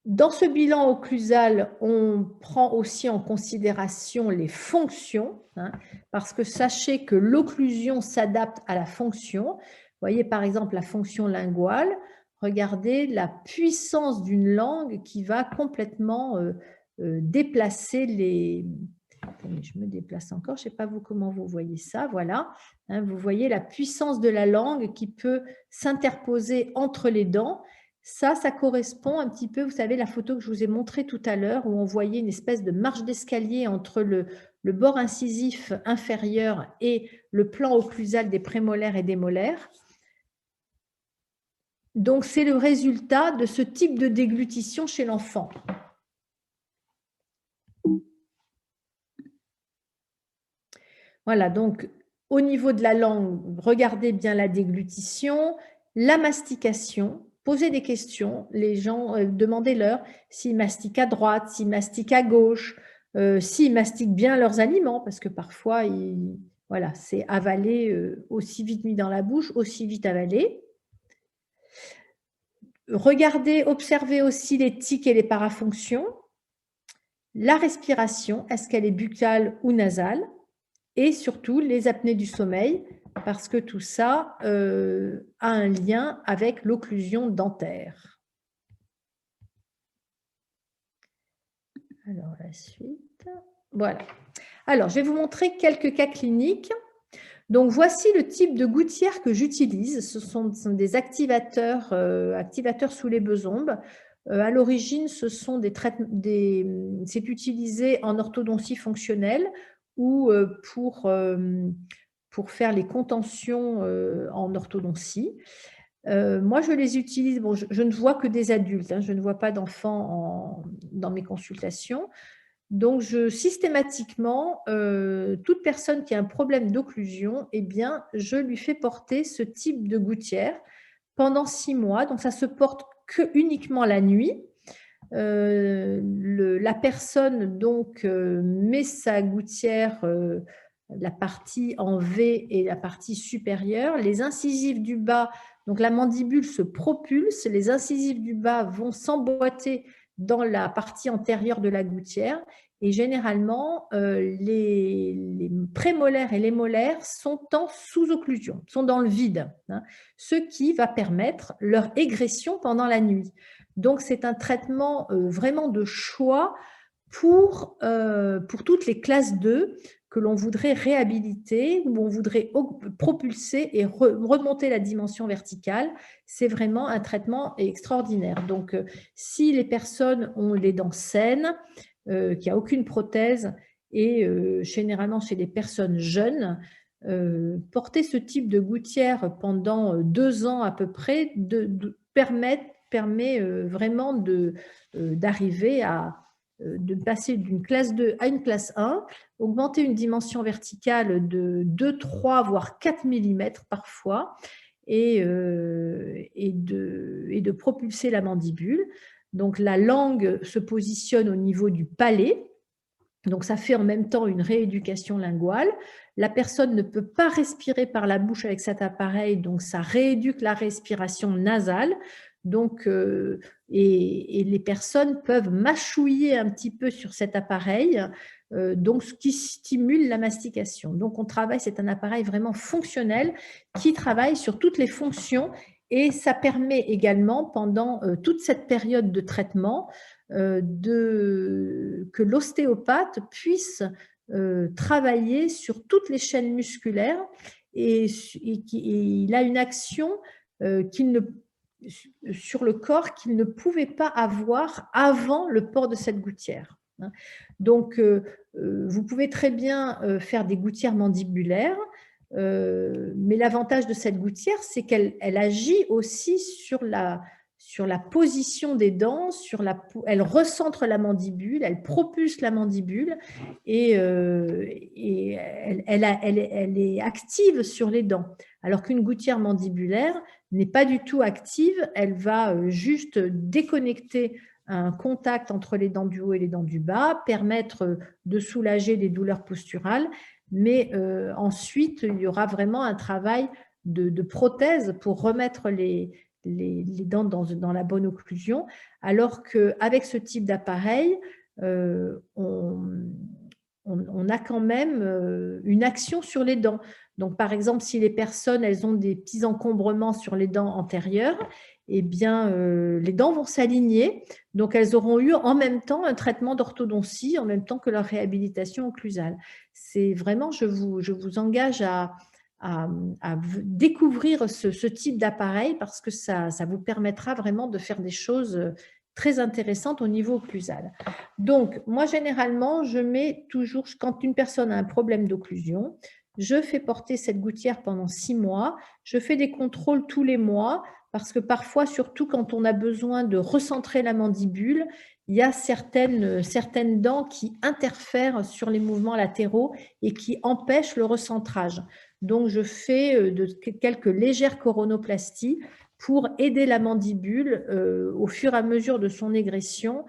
Dans ce bilan occlusal, on prend aussi en considération les fonctions, hein, parce que sachez que l'occlusion s'adapte à la fonction. Vous voyez par exemple la fonction linguale. Regardez la puissance d'une langue qui va complètement déplacer les... Attendez, je me déplace encore, je ne sais pas vous comment vous voyez ça, voilà. Hein, vous voyez la puissance de la langue qui peut s'interposer entre les dents. Ça correspond un petit peu, vous savez, la photo que je vous ai montrée tout à l'heure, où on voyait une espèce de marche d'escalier entre le bord incisif inférieur et le plan occlusal des prémolaires et des molaires. Donc, c'est le résultat de ce type de déglutition chez l'enfant. Voilà, donc au niveau de la langue, regardez bien la déglutition, la mastication, posez des questions, les gens, demandez-leur s'ils mastiquent à droite, s'ils mastiquent à gauche, s'ils mastiquent bien leurs aliments, parce que parfois, voilà, c'est avalé aussi vite mis dans la bouche, aussi vite avalé. Regardez, observez aussi les tics et les parafonctions, la respiration, est-ce qu'elle est buccale ou nasale? Et surtout les apnées du sommeil, parce que tout ça a un lien avec l'occlusion dentaire. Alors, la suite. Voilà. Alors, je vais vous montrer quelques cas cliniques. Donc, voici le type de gouttière que j'utilise. Ce sont des activateurs, activateurs sous les besombes. À l'origine, c'est utilisé en orthodontie fonctionnelle ou pour faire les contentions en orthodontie. Moi, je les utilise, bon, je ne vois que des adultes, hein, je ne vois pas d'enfants dans mes consultations. Donc, systématiquement, toute personne qui a un problème d'occlusion, eh bien, je lui fais porter ce type de gouttière pendant 6 mois. Donc, ça se porte uniquement la nuit. La personne donc met sa gouttière la partie en V et la partie supérieure. Les incisives du bas, donc la mandibule se propulse, les incisives du bas vont s'emboîter dans la partie antérieure de la gouttière et généralement, les prémolaires et les molaires sont en sous-occlusion, sont dans le vide, hein, ce qui va permettre leur égression pendant la nuit. Donc, c'est un traitement vraiment de choix pour toutes les classes 2 que l'on voudrait réhabiliter, où on voudrait propulser et remonter la dimension verticale. C'est vraiment un traitement extraordinaire. Donc, si les personnes ont les dents saines, qu'il n'y a aucune prothèse, et généralement chez des personnes jeunes, porter ce type de gouttière pendant 2 ans à peu près permet vraiment d'arriver de passer d'une classe 2 à une classe 1, augmenter une dimension verticale de 2, 3, voire 4 mm parfois, et de propulser la mandibule. Donc la langue se positionne au niveau du palais, donc ça fait en même temps une rééducation linguale. La personne ne peut pas respirer par la bouche avec cet appareil, donc ça rééduque la respiration nasale. Donc, et les personnes peuvent mâchouiller un petit peu sur cet appareil, donc ce qui stimule la mastication. Donc on travaille, c'est un appareil vraiment fonctionnel qui travaille sur toutes les fonctions et ça permet également pendant toute cette période de traitement que l'ostéopathe puisse travailler sur toutes les chaînes musculaires et il a une action sur le corps qu'il ne pouvait pas avoir avant le port de cette gouttière. Donc, vous pouvez très bien faire des gouttières mandibulaires, mais l'avantage de cette gouttière, c'est qu'elle agit aussi sur la position des dents, elle recentre la mandibule, elle propulse la mandibule et elle est active sur les dents. Alors qu'une gouttière mandibulaire n'est pas du tout active, elle va juste déconnecter un contact entre les dents du haut et les dents du bas, permettre de soulager des douleurs posturales, mais ensuite, il y aura vraiment un travail de prothèse pour remettre les dents dans la bonne occlusion, alors qu'avec ce type d'appareil, on a quand même une action sur les dents. Donc, par exemple, si les personnes elles ont des petits encombrements sur les dents antérieures, eh bien, les dents vont s'aligner. Donc, elles auront eu en même temps un traitement d'orthodontie, en même temps que leur réhabilitation occlusale. C'est vraiment, je vous engage à découvrir ce type d'appareil parce que ça vous permettra vraiment de faire des choses très intéressantes au niveau occlusal. Donc, moi, généralement, je mets toujours, quand une personne a un problème d'occlusion, je fais porter cette gouttière pendant 6 mois. Je fais des contrôles tous les mois parce que parfois, surtout quand on a besoin de recentrer la mandibule, il y a certaines dents qui interfèrent sur les mouvements latéraux et qui empêchent le recentrage. Donc, je fais quelques légères coronoplasties pour aider la mandibule au fur et à mesure de son égression,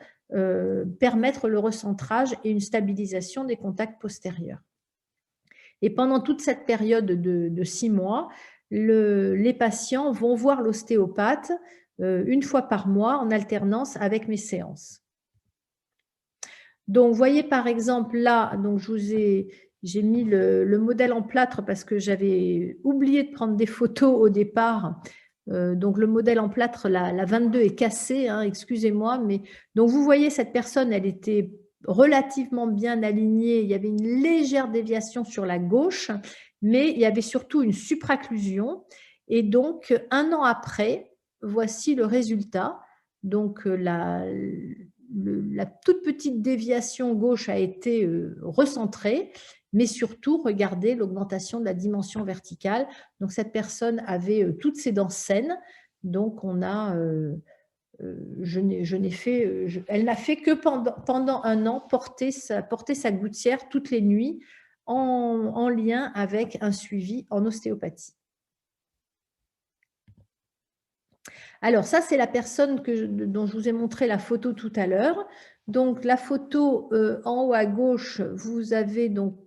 permettre le recentrage et une stabilisation des contacts postérieurs. Et pendant toute cette période de 6 mois, les patients vont voir l'ostéopathe une fois par mois en alternance avec mes séances. Donc, vous voyez par exemple là, donc j'ai mis le modèle en plâtre parce que j'avais oublié de prendre des photos au départ. Donc, le modèle en plâtre, la 22 est cassée, hein, excusez-moi. Mais donc, vous voyez, cette personne, elle était relativement bien alignée. Il y avait une légère déviation sur la gauche, mais il y avait surtout une supraclusion. Et donc, 1 an après, voici le résultat. Donc, la toute petite déviation gauche a été recentrée, mais surtout, regardez l'augmentation de la dimension verticale. Donc, cette personne avait toutes ses dents saines. Donc, elle n'a fait que pendant 1 an porter sa gouttière toutes les nuits en lien avec un suivi en ostéopathie. Alors, ça, c'est la personne dont je vous ai montré la photo tout à l'heure. Donc, la photo en haut à gauche, vous avez donc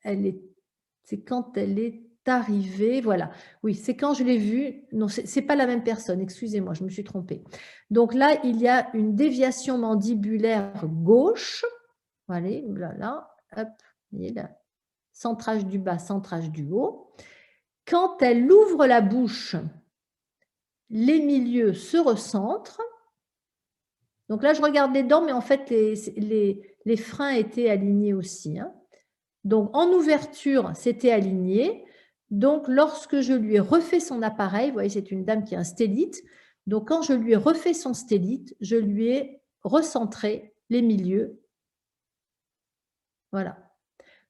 c'est quand elle est arrivée, voilà. Oui, c'est quand je l'ai vue. Non, c'est pas la même personne, excusez-moi, je me suis trompée. Donc là, il y a une déviation mandibulaire gauche. Voilà, là, hop, vous voyez là, centrage du bas, centrage du haut. Quand elle ouvre la bouche, les milieux se recentrent. Donc là, je regarde les dents, mais en fait, les freins étaient alignés aussi. Hein. Donc, en ouverture, c'était aligné. Donc, lorsque je lui ai refait son appareil, vous voyez, c'est une dame qui a un stélite. Donc, quand je lui ai refait son stélite, je lui ai recentré les milieux. Voilà.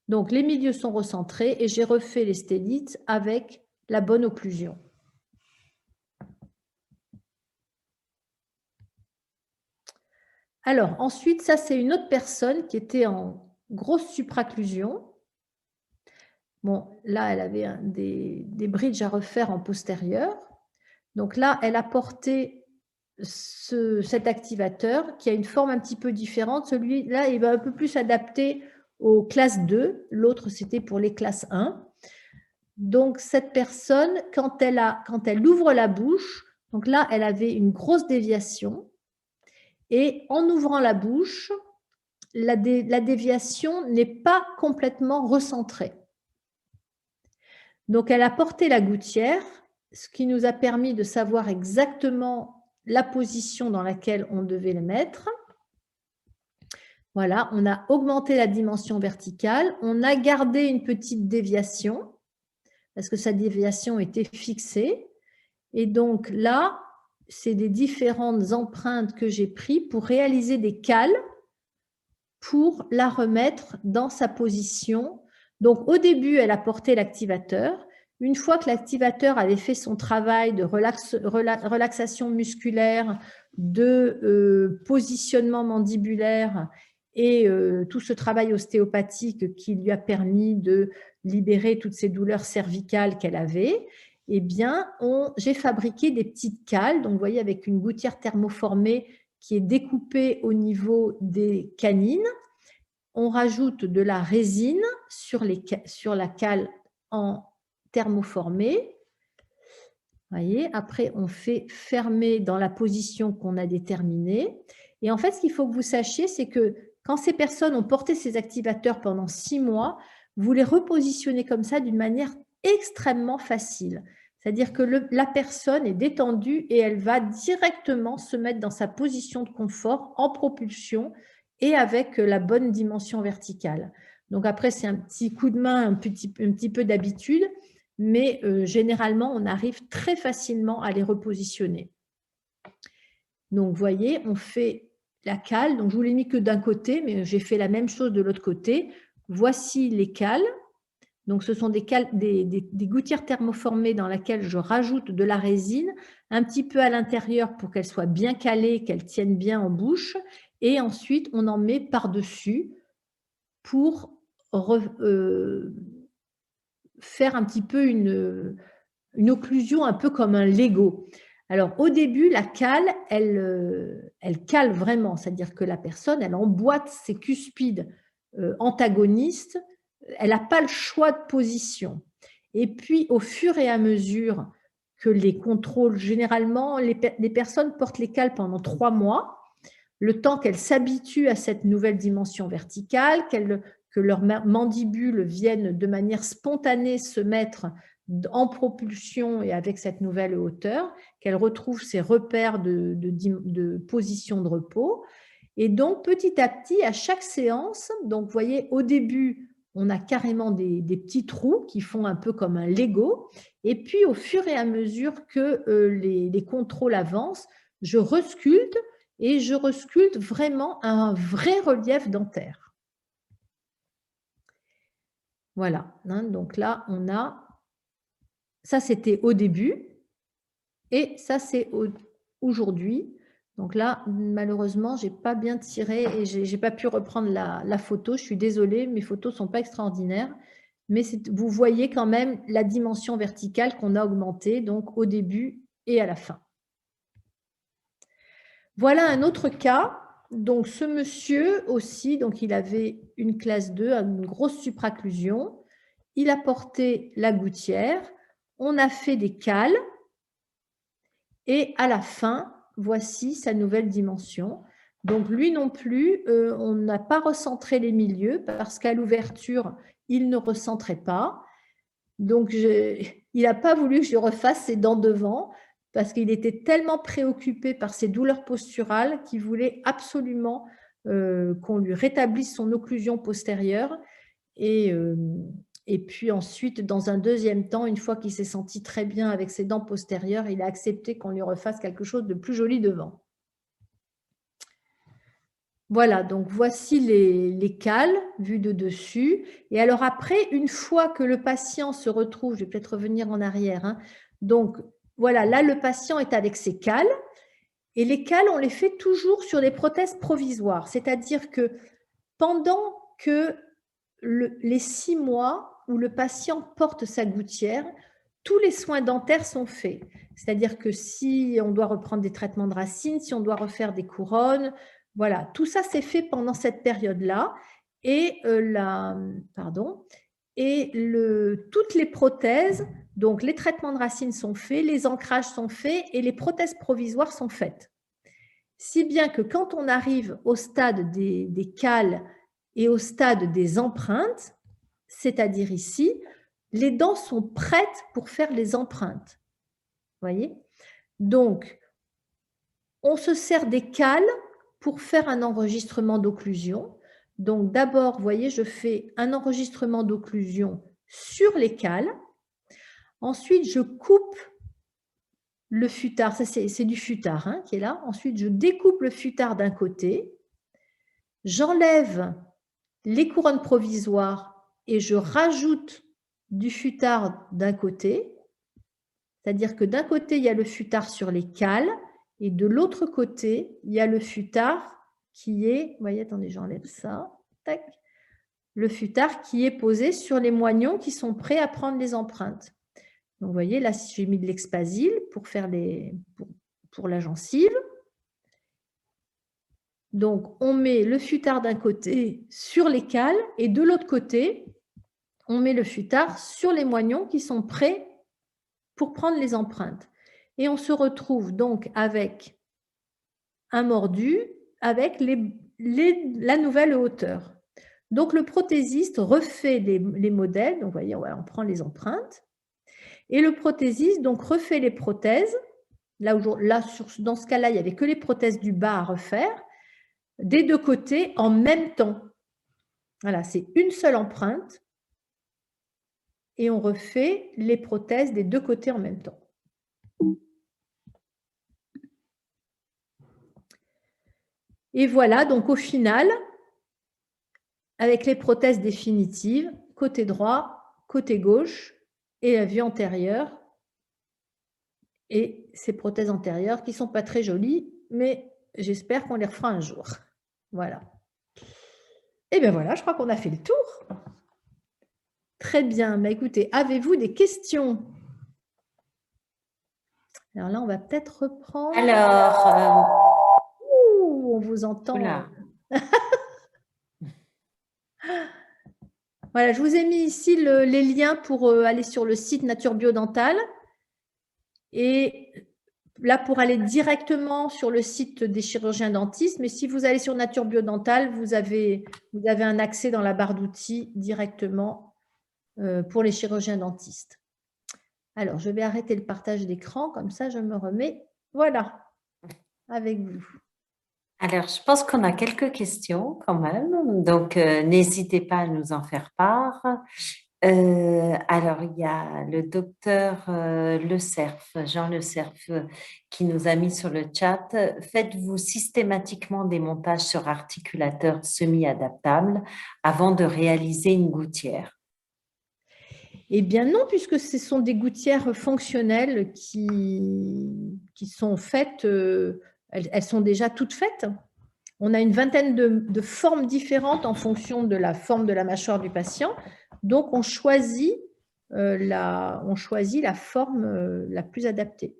Donc, les milieux sont recentrés et j'ai refait les stélites avec la bonne occlusion. Alors, ensuite, ça, c'est une autre personne qui était en grosse supraclusion. Bon, là, elle avait des bridges à refaire en postérieur. Donc là, elle a porté cet activateur qui a une forme un petit peu différente. Celui-là, il va un peu plus s'adapter aux classes 2. L'autre, c'était pour les classes 1. Donc, cette personne, quand elle ouvre la bouche, donc là, elle avait une grosse déviation. Et en ouvrant la bouche, la déviation n'est pas complètement recentrée. Donc, elle a porté la gouttière, ce qui nous a permis de savoir exactement la position dans laquelle on devait le mettre. Voilà, on a augmenté la dimension verticale, on a gardé une petite déviation, parce que sa déviation était fixée. Et donc là, c'est des différentes empreintes que j'ai prises pour réaliser des cales pour la remettre dans sa position. Donc, au début, elle a porté l'activateur. Une fois que l'activateur avait fait son travail de relaxation musculaire, de positionnement mandibulaire et tout ce travail ostéopathique qui lui a permis de libérer toutes ces douleurs cervicales qu'elle avait, eh bien, j'ai fabriqué des petites cales. Donc, vous voyez, avec une gouttière thermoformée qui est découpée au niveau des canines. On rajoute de la résine sur la cale en thermoformée. Voyez, après, on fait fermer dans la position qu'on a déterminée. Et en fait, ce qu'il faut que vous sachiez, c'est que quand ces personnes ont porté ces activateurs pendant 6 mois, vous les repositionnez comme ça d'une manière extrêmement facile. C'est-à-dire que la personne est détendue et elle va directement se mettre dans sa position de confort en propulsion et avec la bonne dimension verticale. Donc après, c'est un petit coup de main, un petit peu d'habitude, mais généralement, on arrive très facilement à les repositionner. Donc, vous voyez, on fait la cale. Donc, je ne vous l'ai mis que d'un côté, mais j'ai fait la même chose de l'autre côté. Voici les cales. Donc, ce sont des gouttières thermoformées dans lesquelles je rajoute de la résine, un petit peu à l'intérieur pour qu'elles soient bien calées, qu'elles tiennent bien en bouche. Et ensuite, on en met par-dessus pour faire un petit peu une occlusion un peu comme un Lego. Alors, au début, la cale, elle cale vraiment, c'est-à-dire que la personne, elle emboîte ses cuspides antagonistes, elle n'a pas le choix de position. Et puis, au fur et à mesure que les contrôles, généralement, les personnes portent les cales pendant 3 mois, le temps qu'elles s'habituent à cette nouvelle dimension verticale, que leurs mandibules viennent de manière spontanée se mettre en propulsion et avec cette nouvelle hauteur, qu'elles retrouvent ces repères de position de repos. Et donc, petit à petit, à chaque séance, donc vous voyez, au début, on a carrément des petits trous qui font un peu comme un Lego. Et puis, au fur et à mesure que les contrôles avancent, je resculpte et je resculpte vraiment un vrai relief dentaire. Voilà, hein, donc là, on a, ça c'était au début et ça c'est aujourd'hui. Donc là, malheureusement, je n'ai pas bien tiré et je n'ai pas pu reprendre la photo. Je suis désolée, mes photos ne sont pas extraordinaires. Mais vous voyez quand même la dimension verticale qu'on a augmentée donc au début et à la fin. Voilà un autre cas. Donc, ce monsieur aussi, donc il avait une classe 2, une grosse supraclusion. il a porté la gouttière, on a fait des cales et à la fin, voici sa nouvelle dimension. Donc lui non plus, on n'a pas recentré les milieux parce qu'à l'ouverture, il ne recentrait pas. Donc il n'a pas voulu que je refasse ses dents devant parce qu'il était tellement préoccupé par ses douleurs posturales qu'il voulait absolument qu'on lui rétablisse son occlusion postérieure. Et puis ensuite, dans un deuxième temps, une fois qu'il s'est senti très bien avec ses dents postérieures, il a accepté qu'on lui refasse quelque chose de plus joli devant. Voilà, donc voici les cales vues de dessus. Et alors après, une fois que le patient se retrouve, je vais peut-être revenir en arrière, hein, donc voilà, là le patient est avec ses cales. Et les cales, on les fait toujours sur des prothèses provisoires, c'est-à-dire que pendant que les 6 mois où le patient porte sa gouttière, tous les soins dentaires sont faits. C'est-à-dire que si on doit reprendre des traitements de racines, si on doit refaire des couronnes, voilà, tout ça c'est fait pendant cette période-là. Et, toutes les prothèses, donc les traitements de racines sont faits, les ancrages sont faits et les prothèses provisoires sont faites. Si bien que quand on arrive au stade des cales et au stade des empreintes, c'est-à-dire ici, les dents sont prêtes pour faire les empreintes. Voyez? Donc, on se sert des cales pour faire un enregistrement d'occlusion. Donc, d'abord, vous voyez, je fais un enregistrement d'occlusion sur les cales. Ensuite, je coupe le futard. Ça, c'est du futard hein, qui est là. Ensuite, je découpe le futard d'un côté. J'enlève les couronnes provisoires et je rajoute du futard d'un côté. C'est-à-dire que d'un côté, il y a le futard sur les cales et de l'autre côté, il y a le futard qui est, vous voyez, attendez, j'enlève ça, tac, le futard qui est posé sur les moignons qui sont prêts à prendre les empreintes. Donc, vous voyez, là, j'ai mis de l'expasil pour faire pour la gencive. Donc, on met le futard d'un côté sur les cales et de l'autre côté, on met le futard sur les moignons qui sont prêts pour prendre les empreintes. Et on se retrouve donc avec un mordu avec la nouvelle hauteur. Donc, le prothésiste refait les modèles. Donc, vous voyez, on prend les empreintes. Et le prothésiste donc refait les prothèses. Dans ce cas-là, il n'y avait que les prothèses du bas à refaire, des deux côtés en même temps. Voilà, c'est une seule empreinte. Et on refait les prothèses des deux côtés en même temps. Et voilà, donc au final, avec les prothèses définitives, côté droit, côté gauche et la vue antérieure. Et ces prothèses antérieures qui ne sont pas très jolies, mais j'espère qu'on les refera un jour. Voilà. Et bien voilà, je crois qu'on a fait le tour. Très bien. Mais écoutez, avez-vous des questions? Alors là, on va peut-être reprendre. Alors, on vous entend. Oula. Voilà, je vous ai mis ici les liens pour aller sur le site Nature Biodental. Et là, pour aller directement sur le site des chirurgiens dentistes, mais si vous allez sur Nature Biodental, vous avez un accès dans la barre d'outils directement pour les chirurgiens dentistes. Alors, je vais arrêter le partage d'écran, comme ça je me remets, voilà, avec vous. Alors, je pense qu'on a quelques questions quand même, donc n'hésitez pas à nous en faire part. Alors, il y a le docteur Le Cerf, Jean Le Cerf, qui nous a mis sur le chat. Faites-vous systématiquement des montages sur articulateur semi-adaptable avant de réaliser une gouttière? Eh bien non, puisque ce sont des gouttières fonctionnelles qui sont faites, elles sont déjà toutes faites. On a une vingtaine de formes différentes en fonction de la forme de la mâchoire du patient. Donc, on choisit la forme la plus adaptée.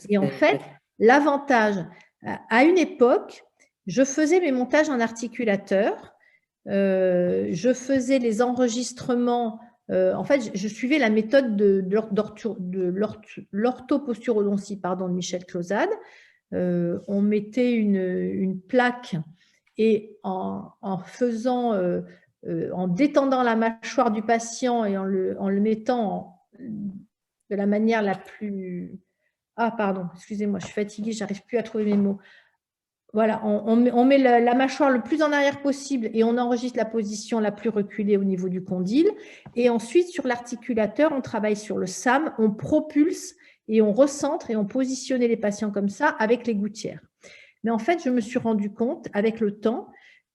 Et en fait, l'avantage, à une époque, je faisais mes montages en articulateur Je faisais les enregistrements. En fait, je suivais la méthode de l'orthoposturodontie, pardon, de Michel Clausade. On mettait une plaque et en faisant, en détendant la mâchoire du patient et en le mettant de la manière la plus… Ah, pardon, excusez-moi, je suis fatiguée, je n'arrive plus à trouver mes mots. Voilà, on met la mâchoire le plus en arrière possible et on enregistre la position la plus reculée au niveau du condyle. Et ensuite, sur l'articulateur, on travaille sur le SAM, on propulse et on recentre et on positionnait les patients comme ça avec les gouttières. Mais en fait, je me suis rendu compte avec le temps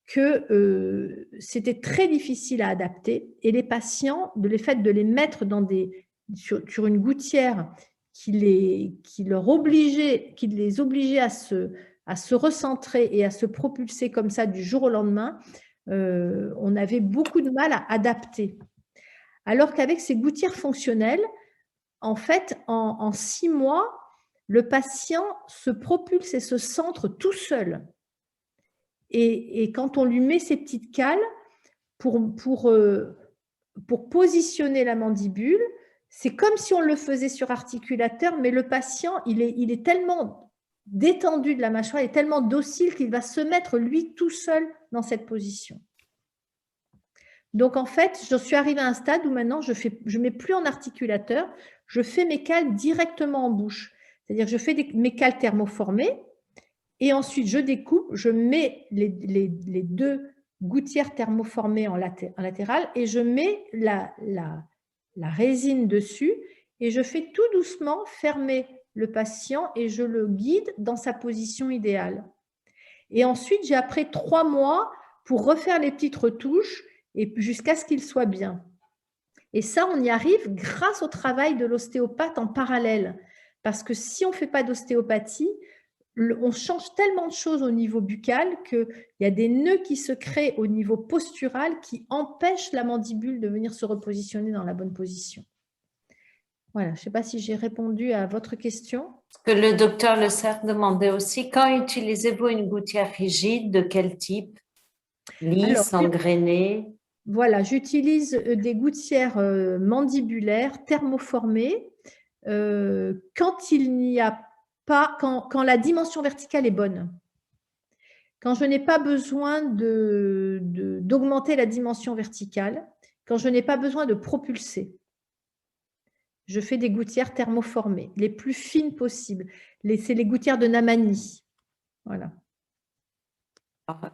que c'était très difficile à adapter et les patients, le fait de les mettre sur une gouttière qui les obligeait à se recentrer et à se propulser comme ça du jour au lendemain, on avait beaucoup de mal à adapter. Alors qu'avec ces gouttières fonctionnelles, en fait, en 6 mois, le patient se propulse et se centre tout seul. Et quand on lui met ces petites cales pour positionner la mandibule, c'est comme si on le faisait sur articulateur, mais le patient, il est tellement détendu de la mâchoire, il est tellement docile qu'il va se mettre lui tout seul dans cette position. Donc en fait, je suis arrivée à un stade où maintenant je ne mets plus en articulateur, je fais mes cales directement en bouche. C'est-à-dire que je fais mes cales thermoformées et ensuite je découpe, je mets les 2 gouttières thermoformées en latéral et je mets la résine dessus et je fais tout doucement fermer le patient et je le guide dans sa position idéale. Et ensuite, j'ai après 3 mois pour refaire les petites retouches et jusqu'à ce qu'il soit bien. Et ça, on y arrive grâce au travail de l'ostéopathe en parallèle. Parce que si on ne fait pas d'ostéopathie, on change tellement de choses au niveau buccal qu'il y a des nœuds qui se créent au niveau postural qui empêchent la mandibule de venir se repositionner dans la bonne position. Voilà, je ne sais pas si j'ai répondu à votre question. Ce que le docteur Le Cerf demandait aussi, quand utilisez-vous une gouttière rigide, de quel type? Lisse, engrainée? Voilà, j'utilise des gouttières mandibulaires thermoformées quand il n'y a pas, quand la dimension verticale est bonne. Quand je n'ai pas besoin d'augmenter la dimension verticale, quand je n'ai pas besoin de propulser. Je fais des gouttières thermoformées, les plus fines possibles. C'est les gouttières de Namani. Voilà.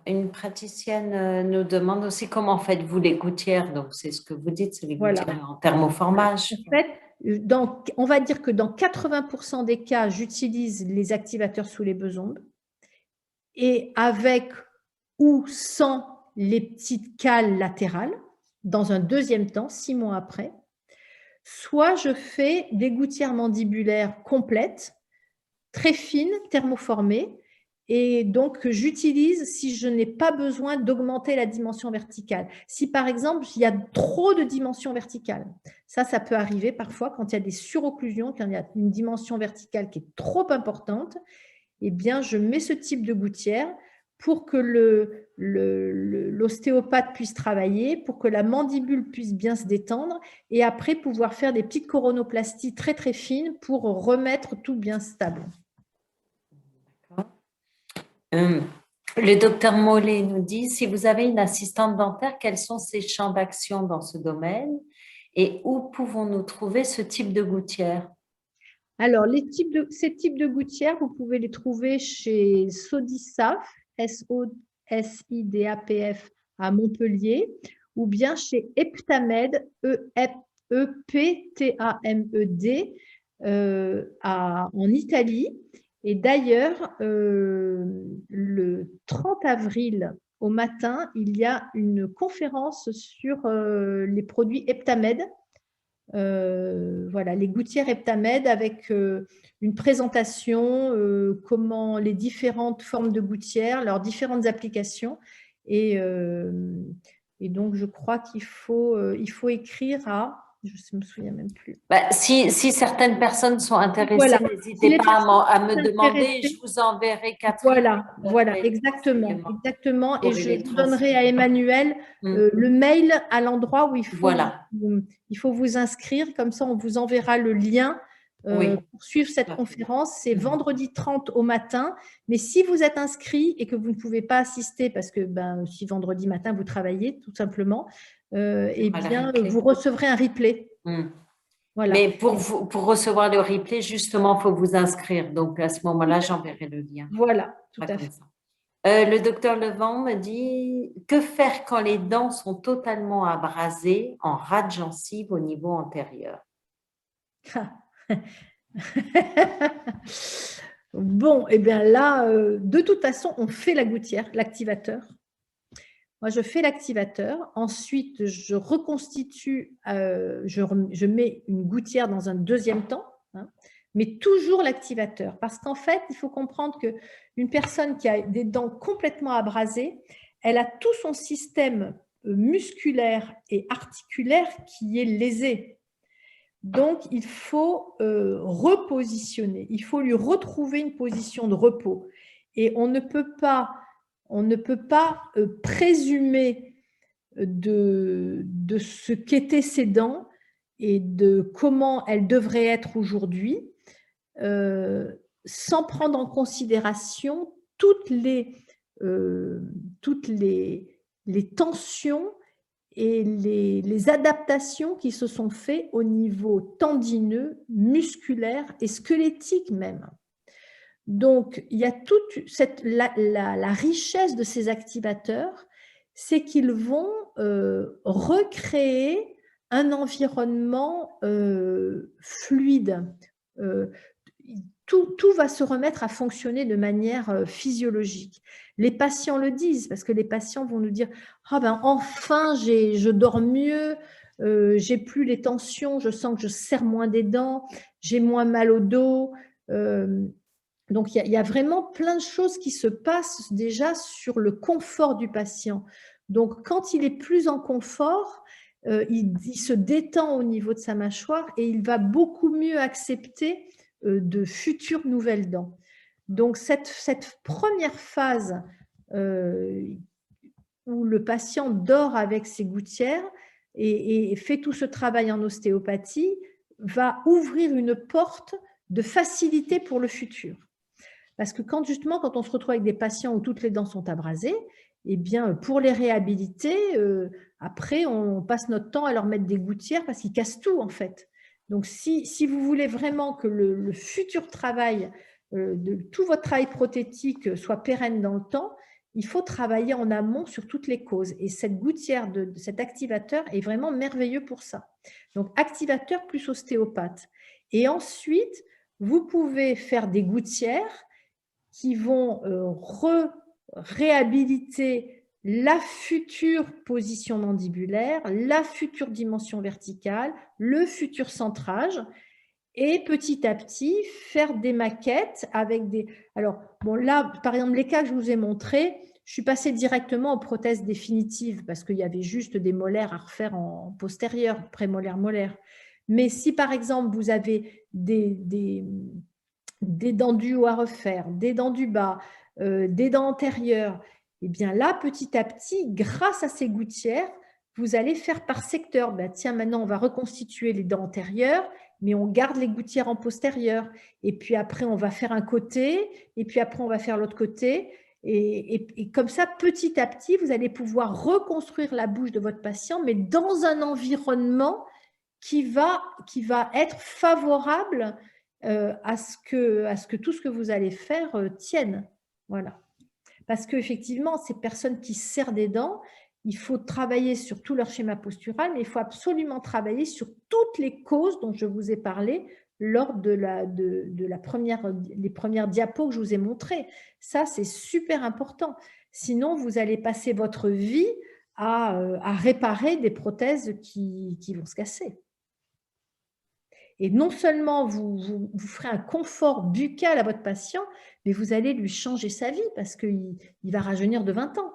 Une praticienne nous demande aussi comment faites-vous les gouttières. Donc, c'est ce que vous dites, c'est les gouttières en thermoformage. En fait, on va dire que dans 80% des cas, j'utilise les activateurs sous les besondes. Et avec ou sans les petites cales latérales, dans un deuxième temps, 6 mois après. Soit je fais des gouttières mandibulaires complètes, très fines, thermoformées, et donc j'utilise si je n'ai pas besoin d'augmenter la dimension verticale. Si par exemple, il y a trop de dimension verticale, ça peut arriver parfois quand il y a des surocclusions, quand il y a une dimension verticale qui est trop importante, eh bien je mets ce type de gouttière pour que l'ostéopathe puisse travailler, pour que la mandibule puisse bien se détendre et après pouvoir faire des petites coronoplasties très très fines pour remettre tout bien stable. Le docteur Mollet nous dit, si vous avez une assistante dentaire, quels sont ses champs d'action dans ce domaine et où pouvons-nous trouver ce type de gouttière? Alors, ces types de gouttières, vous pouvez les trouver chez Sodisaf, SOSIDAPF à Montpellier, ou bien chez Eptamed, EPTAMED, en Italie. Et d'ailleurs, le 30 avril au matin, il y a une conférence sur les produits Eptamed. Voilà, les gouttières Eptamed avec une présentation, comment les différentes formes de gouttières, leurs différentes applications. Et donc, je crois qu'il faut écrire à… Je ne me souviens même plus. Bah, si certaines personnes sont intéressées, Voilà. n'hésitez Si pas à me sont demander. Je intéressées, vous enverrai, Catherine. voilà, exactement. Et Pour je les vous donnerai à transmettre. Emmanuel le mail à l'endroit où Voilà, il faut vous inscrire. Comme ça, on vous enverra le lien oui. pour suivre cette conférence. C'est vendredi 30 au matin. Mais si vous êtes inscrit et que vous ne pouvez pas assister parce que si vendredi matin, vous travaillez tout simplement, eh bien, vous recevrez un replay. Voilà. Mais pour recevoir le replay, justement, il faut vous inscrire. Donc, à ce moment-là, j'enverrai le lien. Voilà, tout à fait. Le docteur Levent me dit « Que faire quand les dents sont totalement abrasées en ras de gencive au niveau antérieur ?» Bon, et bien là, de toute façon, on fait la gouttière, l'activateur. Moi, je fais l'activateur. Ensuite, je reconstitue, je mets une gouttière dans un deuxième temps, hein, mais toujours l'activateur. Parce qu'en fait, il faut comprendre qu'une personne qui a des dents complètement abrasées, elle a tout son système musculaire et articulaire qui est lésé. Donc, il faut repositionner, il faut lui retrouver une position de repos. Et on ne peut pas présumer de ce qu'étaient ses dents et de comment elles devraient être aujourd'hui sans prendre en considération toutes les tensions et les adaptations qui se sont faites au niveau tendineux, musculaire et squelettique même. Donc, il y a toute la richesse de ces activateurs, c'est qu'ils vont recréer un environnement fluide. Tout va se remettre à fonctionner de manière physiologique. Les patients le disent, parce que les patients vont nous dire « Ah ben enfin, je dors mieux, j'ai plus les tensions, je sens que je serre moins des dents, j'ai moins mal au dos. » Donc, il y a vraiment plein de choses qui se passent déjà sur le confort du patient. Donc, quand il est plus en confort, il se détend au niveau de sa mâchoire et il va beaucoup mieux accepter de futures nouvelles dents. Donc, cette première phase où le patient dort avec ses gouttières et fait tout ce travail en ostéopathie va ouvrir une porte de facilité pour le futur. Parce que justement, quand on se retrouve avec des patients où toutes les dents sont abrasées, eh bien, pour les réhabiliter, après, on passe notre temps à leur mettre des gouttières parce qu'ils cassent tout, en fait. Donc, si vous voulez vraiment que le futur travail, de tout votre travail prothétique soit pérenne dans le temps, il faut travailler en amont sur toutes les causes. Et cette gouttière, cet activateur est vraiment merveilleux pour ça. Donc, activateur plus ostéopathe. Et ensuite, vous pouvez faire des gouttières qui vont réhabiliter la future position mandibulaire, la future dimension verticale, le futur centrage, et petit à petit faire des maquettes avec des… Alors, bon, là, par exemple, les cas que je vous ai montrés, je suis passée directement aux prothèses définitives parce qu'il y avait juste des molaires à refaire en postérieur, prémolaire-molaire. Mais si, par exemple, vous avez des dents du haut à refaire, des dents du bas, des dents antérieures, et bien là, petit à petit, grâce à ces gouttières, vous allez faire par secteur. Ben, tiens, maintenant, on va reconstituer les dents antérieures, mais on garde les gouttières en postérieur. Et puis après, on va faire un côté, et puis après, on va faire l'autre côté. Et comme ça, petit à petit, vous allez pouvoir reconstruire la bouche de votre patient, mais dans un environnement qui va être favorable à ce que tout ce que vous allez faire tienne. Voilà. Parce qu'effectivement, ces personnes qui serrent des dents, il faut travailler sur tout leur schéma postural, mais il faut absolument travailler sur toutes les causes dont je vous ai parlé lors des premières diapos que je vous ai montrées. Ça, c'est super important. Sinon, vous allez passer votre vie à réparer des prothèses qui vont se casser. Et non seulement vous ferez un confort buccal à votre patient, mais vous allez lui changer sa vie parce qu'il va rajeunir de 20 ans.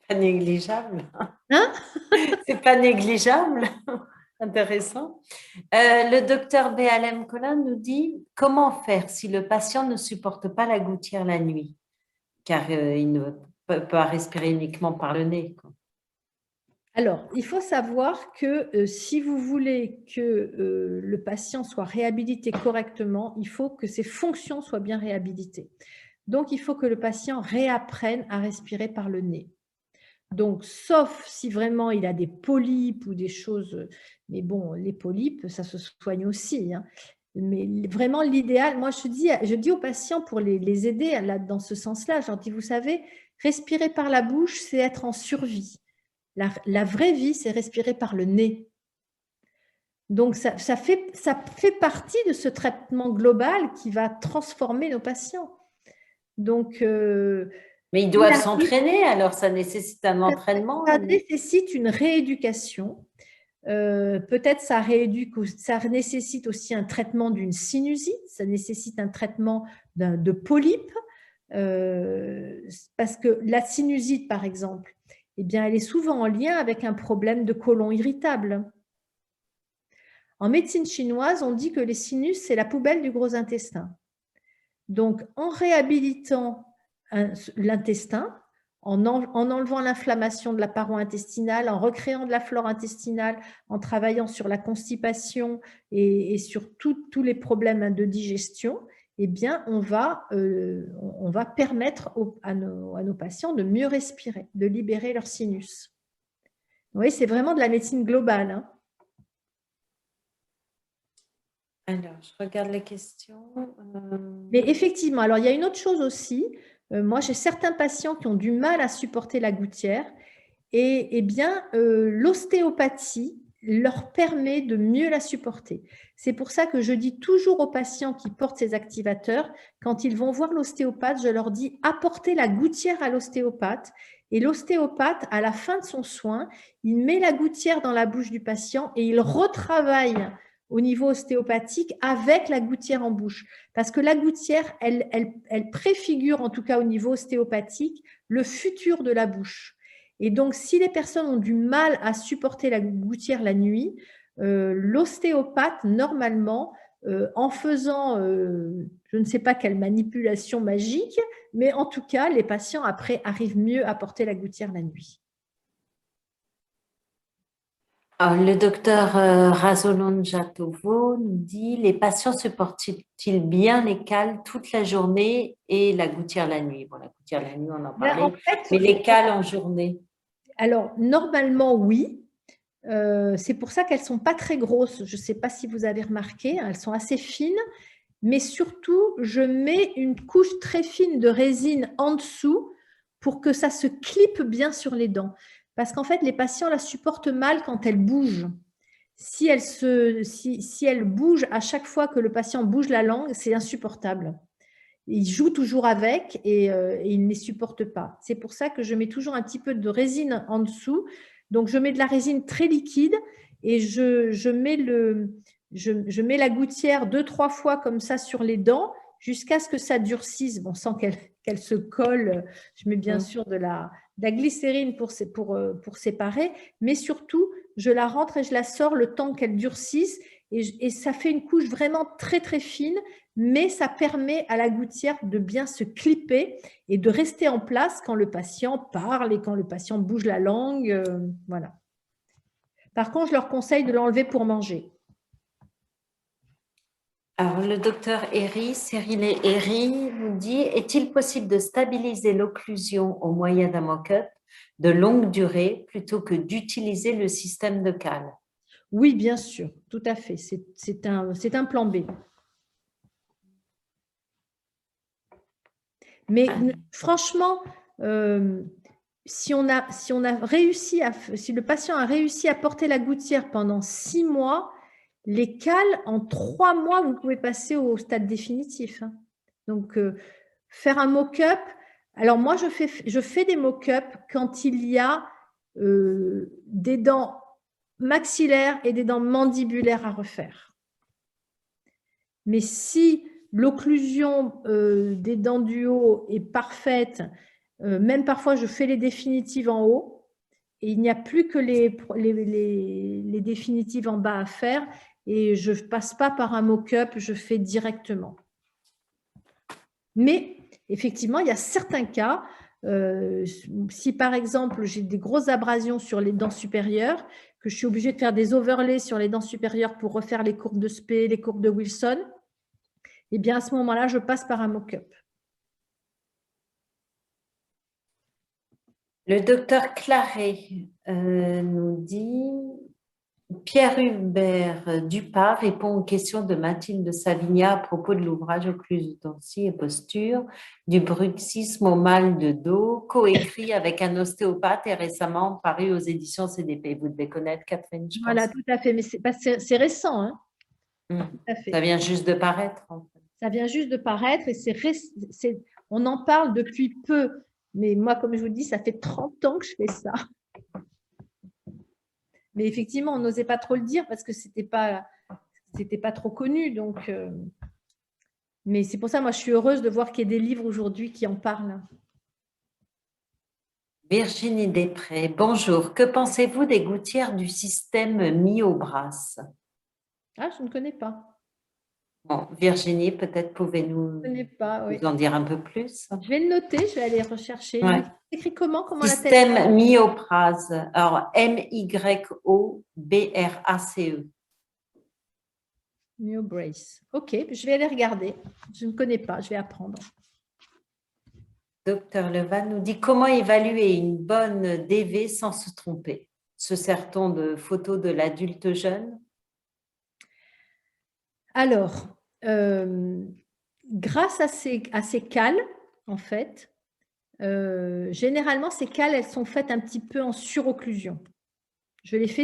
Pas négligeable. Hein? C'est pas négligeable. Intéressant. Le docteur Béalem Collin nous dit comment faire si le patient ne supporte pas la gouttière la nuit, car il ne peut pas respirer uniquement par le nez, quoi. Alors, il faut savoir que si vous voulez que le patient soit réhabilité correctement, il faut que ses fonctions soient bien réhabilitées. Donc, il faut que le patient réapprenne à respirer par le nez. Donc, sauf si vraiment il a des polypes ou des choses, mais bon, les polypes, ça se soigne aussi, hein. Mais vraiment, l'idéal, moi, je dis aux patients pour les aider là, dans ce sens-là, je leur dis, vous savez, respirer par la bouche, c'est être en survie. La vraie vie, c'est respirer par le nez. Donc, ça fait partie de ce traitement global qui va transformer nos patients. Donc, mais ils doivent s'entraîner, alors ça nécessite un entraînement. Ça nécessite une rééducation. Peut-être ça nécessite aussi un traitement d'une sinusite, ça nécessite un traitement de polype, parce que la sinusite, par exemple, eh bien, elle est souvent en lien avec un problème de côlon irritable. En médecine chinoise, on dit que les sinus, c'est la poubelle du gros intestin. Donc, en réhabilitant l'intestin, en enlevant l'inflammation de la paroi intestinale, en recréant de la flore intestinale, en travaillant sur la constipation et sur tous les problèmes de digestion, eh bien, on va permettre à nos patients de mieux respirer, de libérer leur sinus. Vous voyez, c'est vraiment de la médecine globale, hein. Alors, je regarde les questions. Mais effectivement, alors il y a une autre chose aussi. Moi, j'ai certains patients qui ont du mal à supporter la gouttière et eh bien, l'ostéopathie leur permet de mieux la supporter. C'est pour ça que je dis toujours aux patients qui portent ces activateurs, quand ils vont voir l'ostéopathe, je leur dis apportez la gouttière à l'ostéopathe et l'ostéopathe, à la fin de son soin, il met la gouttière dans la bouche du patient et il retravaille au niveau ostéopathique avec la gouttière en bouche. Parce que la gouttière, elle préfigure, en tout cas au niveau ostéopathique, le futur de la bouche. Et donc, si les personnes ont du mal à supporter la gouttière la nuit, l'ostéopathe, normalement, en faisant, je ne sais pas quelle manipulation magique, mais en tout cas, les patients après arrivent mieux à porter la gouttière la nuit. Alors, le docteur Razolon Jatovo nous dit les patients supportent-ils bien les cales toute la journée et la gouttière la nuit? Bon, la gouttière la nuit, on en parlait, En fait, mais les cales en journée? Alors, normalement, oui. C'est pour ça qu'elles ne sont pas très grosses. Je ne sais pas si vous avez remarqué, elles sont assez fines, mais surtout, je mets une couche très fine de résine en dessous pour que ça se clippe bien sur les dents. Parce qu'en fait, les patients la supportent mal quand elle bouge. Si elle bouge à chaque fois que le patient bouge la langue, c'est insupportable. Il joue toujours avec et il ne les supporte pas. C'est pour ça que je mets toujours un petit peu de résine en dessous. Donc, je mets de la résine très liquide et je mets la gouttière 2-3 fois comme ça sur les dents jusqu'à ce que ça durcisse, bon, sans qu'elle se colle. Je mets bien sûr de la glycérine pour séparer, mais surtout, je la rentre et je la sors le temps qu'elle durcisse et ça fait une couche vraiment très, très fine, mais ça permet à la gouttière de bien se clipper et de rester en place quand le patient parle et quand le patient bouge la langue. Voilà. Par contre, je leur conseille de l'enlever pour manger. Alors, le docteur Cyril Herry nous dit est-il possible de stabiliser l'occlusion au moyen d'un mock-up de longue durée plutôt que d'utiliser le système de cale? Oui, bien sûr, tout à fait. C'est un plan B. Mais franchement, si le patient a réussi à porter la gouttière pendant 6 mois, les cales, en 3 mois, vous pouvez passer au stade définitif, hein. Donc, faire un mock-up. Alors, moi, je fais des mock-up quand il y a des dents maxillaires et des dents mandibulaires à refaire. Mais si l'occlusion des dents du haut est parfaite, Même parfois, je fais les définitives en haut et il n'y a plus que les définitives en bas à faire et je ne passe pas par un mock-up, je fais directement. Mais effectivement, il y a certains cas, si par exemple j'ai des grosses abrasions sur les dents supérieures, que je suis obligée de faire des overlays sur les dents supérieures pour refaire les courbes de Spey, les courbes de Wilson, et bien à ce moment-là, je passe par un mock-up. Le docteur Claret nous dit Pierre-Hubert Dupart répond aux questions de Mathilde Savigna à propos de l'ouvrage Occlusidentie et posture, du bruxisme au mal de dos, coécrit avec un ostéopathe et récemment paru aux éditions CDP. Vous devez connaître Catherine, je pense. Voilà, tout à fait, mais c'est récent. Hein. Tout à fait. Ça vient juste de paraître. En fait. Ça vient juste de paraître et on en parle depuis peu. Mais moi, comme je vous dis, ça fait 30 ans que je fais ça. Mais effectivement, on n'osait pas trop le dire parce que c'était pas trop connu. Donc, mais c'est pour ça, moi, je suis heureuse de voir qu'il y a des livres aujourd'hui qui en parlent. Virginie Després, bonjour. Que pensez-vous des gouttières du système Myobras? Ah, je ne connais pas. Bon, Virginie, peut-être pouvez-nous en dire un peu plus. Je vais le noter, je vais aller rechercher. Ouais. C'est écrit comment Système Myobras. Alors, M-Y-O-B-R-A-C-E. Myobrace. Ok, je vais aller regarder. Je ne connais pas, je vais apprendre. Docteur Levan nous dit comment évaluer une bonne DV sans se tromper. Se sert-on de photos de l'adulte jeune? Alors, grâce à ces cales, en fait, généralement, ces cales, elles sont faites un petit peu en surocclusion. Je les fais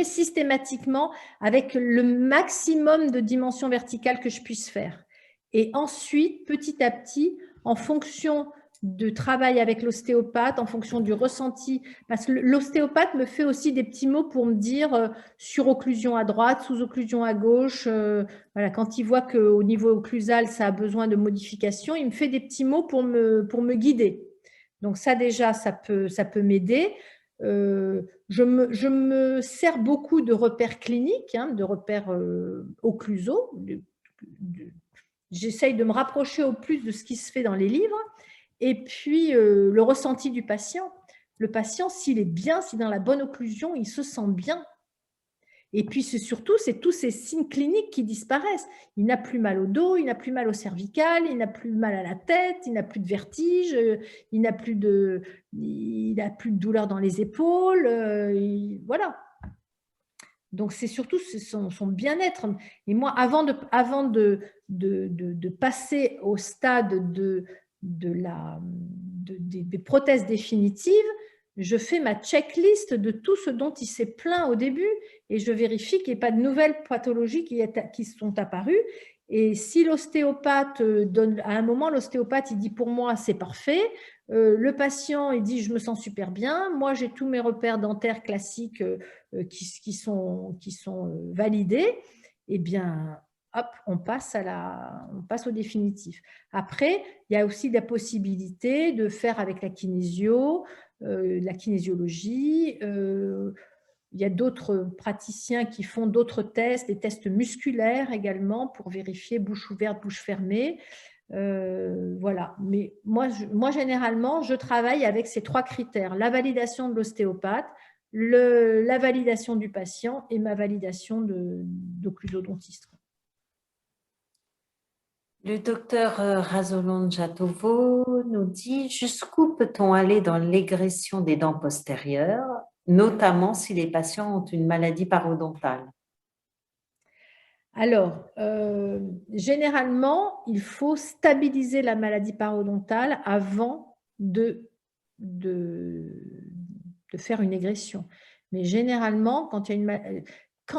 systématiquement avec le maximum de dimensions verticales que je puisse faire. Et ensuite, petit à petit, en fonction de travail avec l'ostéopathe, en fonction du ressenti, parce que l'ostéopathe me fait aussi des petits mots pour me dire surocclusion à droite, sous-occlusion à gauche. Voilà, quand il voit qu'au niveau occlusal, ça a besoin de modification, il me fait des petits mots pour me guider. Donc ça, déjà, ça peut m'aider. Je me sers beaucoup de repères cliniques, hein, de repères occlusaux. J'essaye de me rapprocher au plus de ce qui se fait dans les livres. Et puis, le ressenti du patient. Le patient, s'il est bien, s'il est dans la bonne occlusion, il se sent bien. Et puis, surtout, c'est tous ces signes cliniques qui disparaissent. Il n'a plus mal au dos, il n'a plus mal au cervical, il n'a plus mal à la tête, il n'a plus de vertige, il n'a plus de douleur dans les épaules. Voilà. Donc, c'est surtout son bien-être. Et moi, avant de passer au stade des prothèses définitives, je fais ma checklist de tout ce dont il s'est plaint au début et je vérifie qu'il n'y ait pas de nouvelles pathologies qui sont apparues. Et si l'ostéopathe donne, à un moment, l'ostéopathe, il dit pour moi, c'est parfait. Le patient, il dit, je me sens super bien. Moi, j'ai tous mes repères dentaires classiques qui sont validés. Eh bien, hop, on passe au définitif. Après, il y a aussi la possibilité de faire avec la kinésiologie. Il y a d'autres praticiens qui font d'autres tests, des tests musculaires également pour vérifier bouche ouverte, bouche fermée. Voilà. Mais moi, généralement, je travaille avec ces 3 critères. La validation de l'ostéopathe, la validation du patient et ma validation d'occlusodontiste. Le docteur Razolon Jatovo nous dit jusqu'où peut-on aller dans l'égression des dents postérieures, notamment si les patients ont une maladie parodontale? Alors, généralement, il faut stabiliser la maladie parodontale avant de faire une égression. Mais généralement,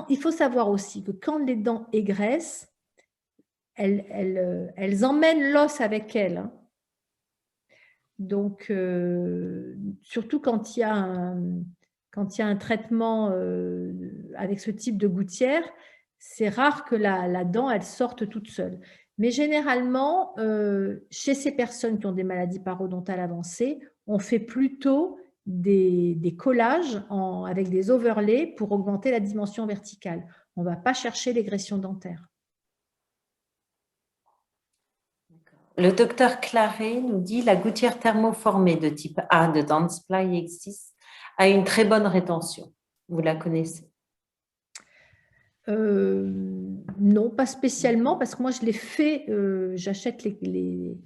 il faut savoir aussi que quand les dents égressent, elles emmènent l'os avec elles. Hein. Donc, surtout quand il y a un traitement avec ce type de gouttière, c'est rare que la dent, elle sorte toute seule. Mais généralement, chez ces personnes qui ont des maladies parodontales avancées, on fait plutôt des collages avec des overlays pour augmenter la dimension verticale. On ne va pas chercher l'égression dentaire. Le docteur Claret nous dit la gouttière thermoformée de type A de Dentsply existe, a une très bonne rétention. Vous la connaissez? Non, pas spécialement, parce que moi, je l'ai fait, j'achète les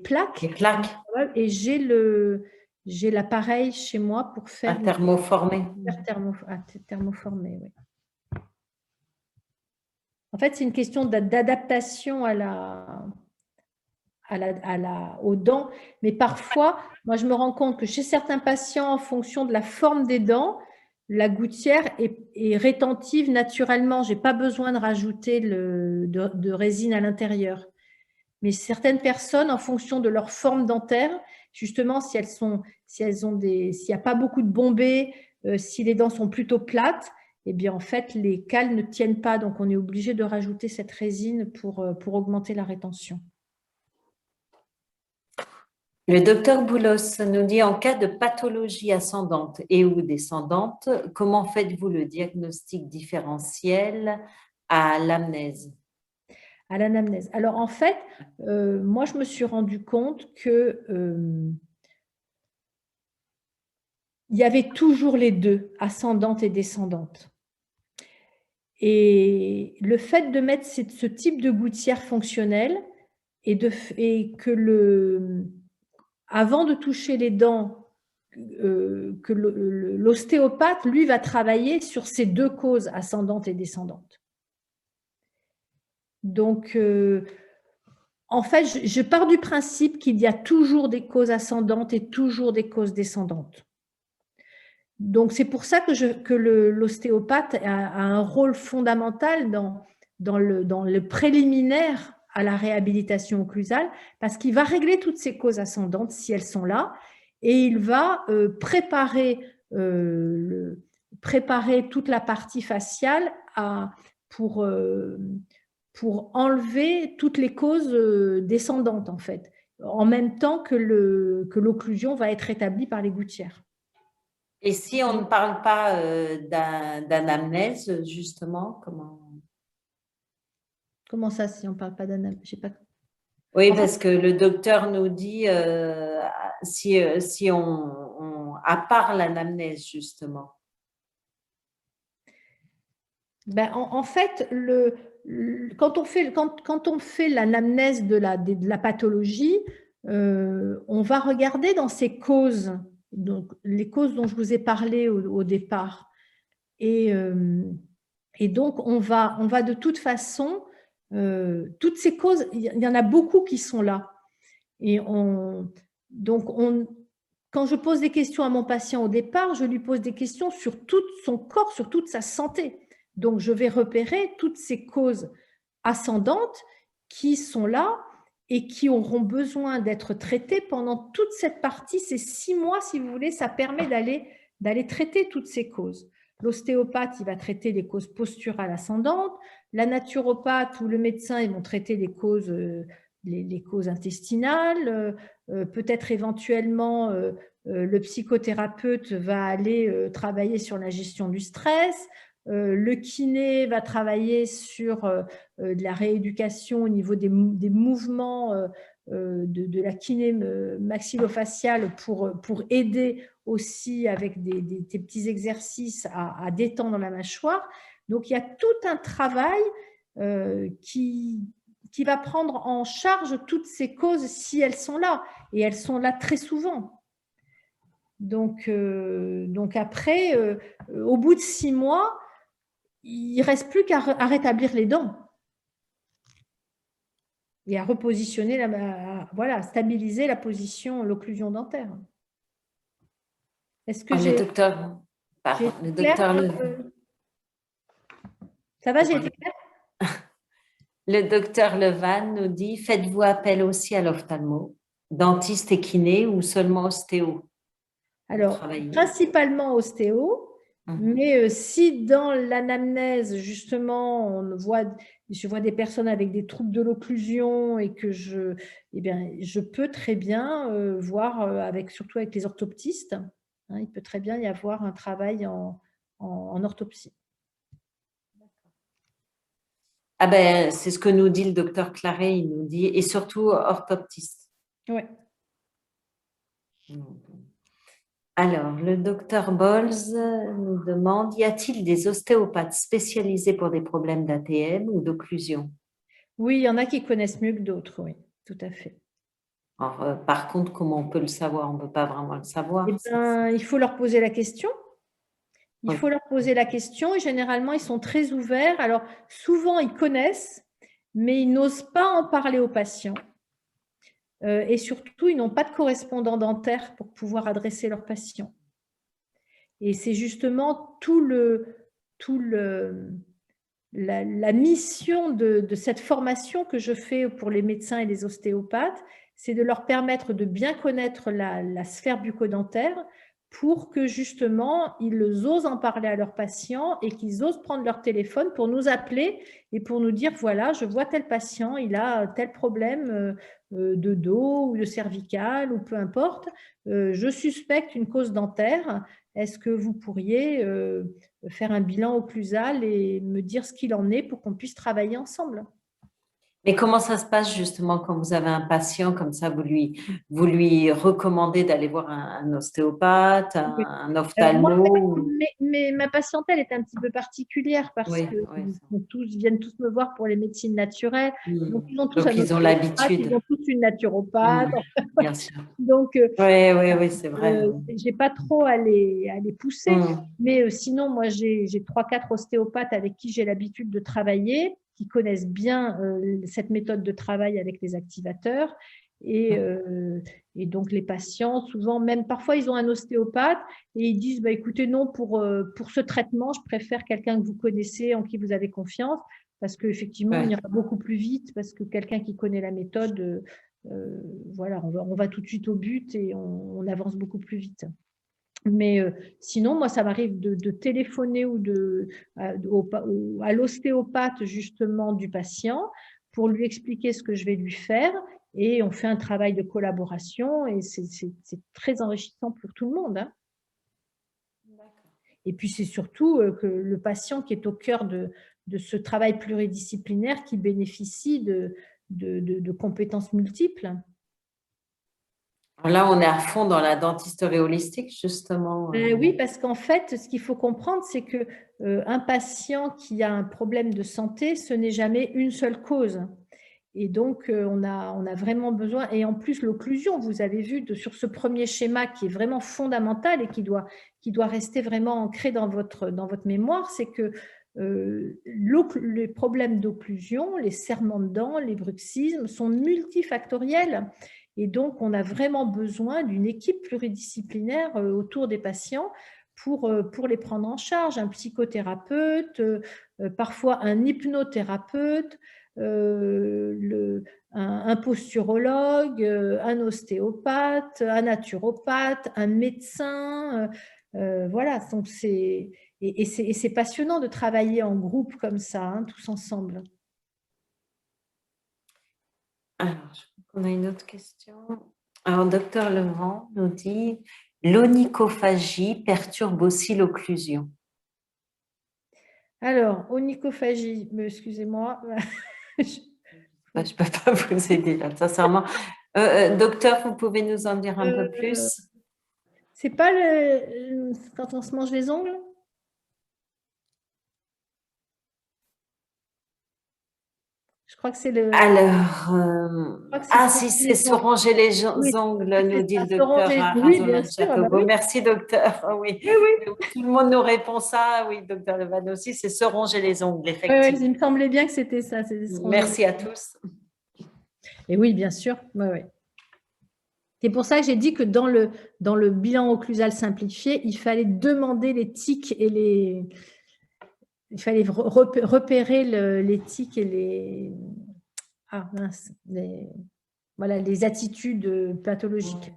plaques. Les plaques. Et j'ai l'appareil chez moi pour faire thermoformé. Thermoformé, oui. En fait, c'est une question d'adaptation aux dents. Mais parfois, moi, je me rends compte que chez certains patients, en fonction de la forme des dents, la gouttière est rétentive naturellement. Je n'ai pas besoin de rajouter de résine à l'intérieur. Mais certaines personnes, en fonction de leur forme dentaire, justement, s'il n'y a pas beaucoup de bombées, si les dents sont plutôt plates, eh bien, en fait, les cales ne tiennent pas. Donc, on est obligé de rajouter cette résine pour augmenter la rétention. Le docteur Boulos nous dit en cas de pathologie ascendante et ou descendante, comment faites-vous le diagnostic différentiel à l'amnèse? À l'anamnèse. Alors, en fait, moi, je me suis rendu compte que il y avait toujours les deux, ascendante et descendante. Et le fait de mettre ce type de gouttière fonctionnelle et que avant de toucher les dents, que l'ostéopathe, lui, va travailler sur ces deux causes, ascendantes et descendantes. Donc, en fait, je pars du principe qu'il y a toujours des causes ascendantes et toujours des causes descendantes. Donc, c'est pour ça que l'ostéopathe a un rôle fondamental dans le préliminaire à la réhabilitation occlusale, parce qu'il va régler toutes ces causes ascendantes si elles sont là, et il va préparer toute la partie faciale pour enlever toutes les causes descendantes, en fait, en même temps que l'occlusion va être établie par les gouttières. Et si on ne parle pas d'anamnèse, justement, Comment ça, si on ne parle pas d'anamnèse? Oui, parce que le docteur nous dit si à part l'anamnèse, justement. Ben, en fait, quand on fait l'anamnèse de la pathologie, on va regarder dans ces causes, donc les causes dont je vous ai parlé au départ. Et donc, on va de toute façon, toutes ces causes, il y en a beaucoup qui sont là. Et quand je pose des questions à mon patient au départ, je lui pose des questions sur tout son corps, sur toute sa santé. Donc, je vais repérer toutes ces causes ascendantes qui sont là et qui auront besoin d'être traitées pendant toute cette partie. Ces 6 mois, si vous voulez, ça permet d'aller traiter toutes ces causes. L'ostéopathe, il va traiter les causes posturales ascendantes. La naturopathe ou le médecin, ils vont traiter les causes intestinales. Peut-être éventuellement, le psychothérapeute va aller travailler sur la gestion du stress. Le kiné va travailler sur de la rééducation au niveau des mouvements de la kiné maxillofaciale pour aider aussi avec des petits exercices à détendre la mâchoire. Donc, il y a tout un travail qui va prendre en charge toutes ces causes si elles sont là. Et elles sont là très souvent. Donc après, au bout de 6 mois, il ne reste plus qu'à rétablir les dents et à repositionner, stabiliser la position, l'occlusion dentaire. Est-ce que le docteur ça va, j'ai été claire? Le docteur Levan nous dit, faites-vous appel aussi à l'ophtalmo, dentiste et kiné ou seulement ostéo? Alors, principalement ostéo, Mais si dans l'anamnèse, justement, je vois des personnes avec des troubles de l'occlusion et que eh bien, je peux très bien voir, surtout avec les orthoptistes, hein, il peut très bien y avoir un travail en orthopsie. Ah ben, c'est ce que nous dit le docteur Claret, il nous dit, et surtout orthoptiste. Oui. Alors, le docteur Bols nous demande, y a-t-il des ostéopathes spécialisés pour des problèmes d'ATM ou d'occlusion? Oui, il y en a qui connaissent mieux que d'autres, oui, tout à fait. Alors, par contre, comment on peut le savoir? On ne peut pas vraiment le savoir. Eh ben, il faut leur poser la question. Il Oui. faut leur poser la question et généralement, ils sont très ouverts. Alors, souvent, ils connaissent, mais ils n'osent pas en parler aux patients. Et surtout, ils n'ont pas de correspondant dentaire pour pouvoir adresser leurs patients. Et c'est justement la mission de cette formation que je fais pour les médecins et les ostéopathes, c'est de leur permettre de bien connaître la sphère bucco-dentaire pour que justement ils osent en parler à leurs patients et qu'ils osent prendre leur téléphone pour nous appeler et pour nous dire voilà, je vois tel patient, il a tel problème de dos ou de cervical ou peu importe, je suspecte une cause dentaire, est-ce que vous pourriez faire un bilan occlusal et me dire ce qu'il en est pour qu'on puisse travailler ensemble? Mais comment ça se passe justement quand vous avez un patient comme ça, vous lui recommandez d'aller voir un ostéopathe, Oui. un Alors moi, ophtalmo? mais ma patientèle est un petit peu particulière parce Oui, oui. qu'ils viennent tous me voir pour les médecines naturelles. Donc, ils ont tous Donc, un ils ont ostéopathe, ils l'habitude. ont tous une naturopathe. Bien sûr. Donc, Oui, oui, oui, c'est vrai. j'ai pas trop à les pousser. Mm. Mais sinon, moi, j'ai 3-4 ostéopathes avec qui j'ai l'habitude de travailler, qui connaissent bien cette méthode de travail avec les activateurs. Et donc, les patients, souvent, même parfois, ils ont un ostéopathe et ils disent, bah, écoutez, non, pour ce traitement, je préfère quelqu'un que vous connaissez, en qui vous avez confiance, parce qu'effectivement, on Ouais. ira beaucoup plus vite, parce que quelqu'un qui connaît la méthode, voilà, on va tout de suite au but et on avance beaucoup plus vite. Mais sinon, moi, ça m'arrive de téléphoner à l'ostéopathe justement du patient pour lui expliquer ce que je vais lui faire et on fait un travail de collaboration et c'est très enrichissant pour tout le monde, hein. Et puis, c'est surtout que le patient qui est au cœur de ce travail pluridisciplinaire qui bénéficie de compétences multiples. Là, on est à fond dans la dentisterie holistique, justement. Oui, parce qu'en fait, ce qu'il faut comprendre, c'est que un patient qui a un problème de santé, ce n'est jamais une seule cause. Et donc, on a vraiment besoin. Et en plus, l'occlusion, vous avez vu sur ce premier schéma qui est vraiment fondamental et qui doit rester vraiment ancré dans votre mémoire, c'est que les problèmes d'occlusion, les serrements de dents, les bruxismes sont multifactoriels. Et donc, on a vraiment besoin d'une équipe pluridisciplinaire autour des patients pour les prendre en charge. Un psychothérapeute, parfois un hypnothérapeute, un posturologue, un ostéopathe, un naturopathe, un médecin. Voilà, donc c'est passionnant de travailler en groupe comme ça, hein, tous ensemble. Alors, je crois qu'on a une autre question. Alors, docteur Laurent nous dit, l'onychophagie perturbe aussi l'occlusion. Alors, onychophagie, excusez-moi. Je ne peux pas vous aider là, sincèrement. Docteur, vous pouvez nous en dire un peu plus? C'est pas quand on se mange les ongles? Je crois que c'est le. Alors, si, c'est se ronger les Oui, ongles, nous dit le se docteur ronger. Oui, bien sûr. Razolan-Châteaubeau. Oui. Merci, docteur. Oui. Oui. Tout le monde nous répond ça. Oui, docteur Levan aussi, c'est se ronger les ongles, Oui, effectivement. il me semblait bien que c'était ça. Merci à tous. Et oui, bien sûr. Oui. C'est pour ça que j'ai dit que dans le bilan occlusal simplifié, il fallait demander les tics et il fallait repérer les tics et les attitudes pathologiques.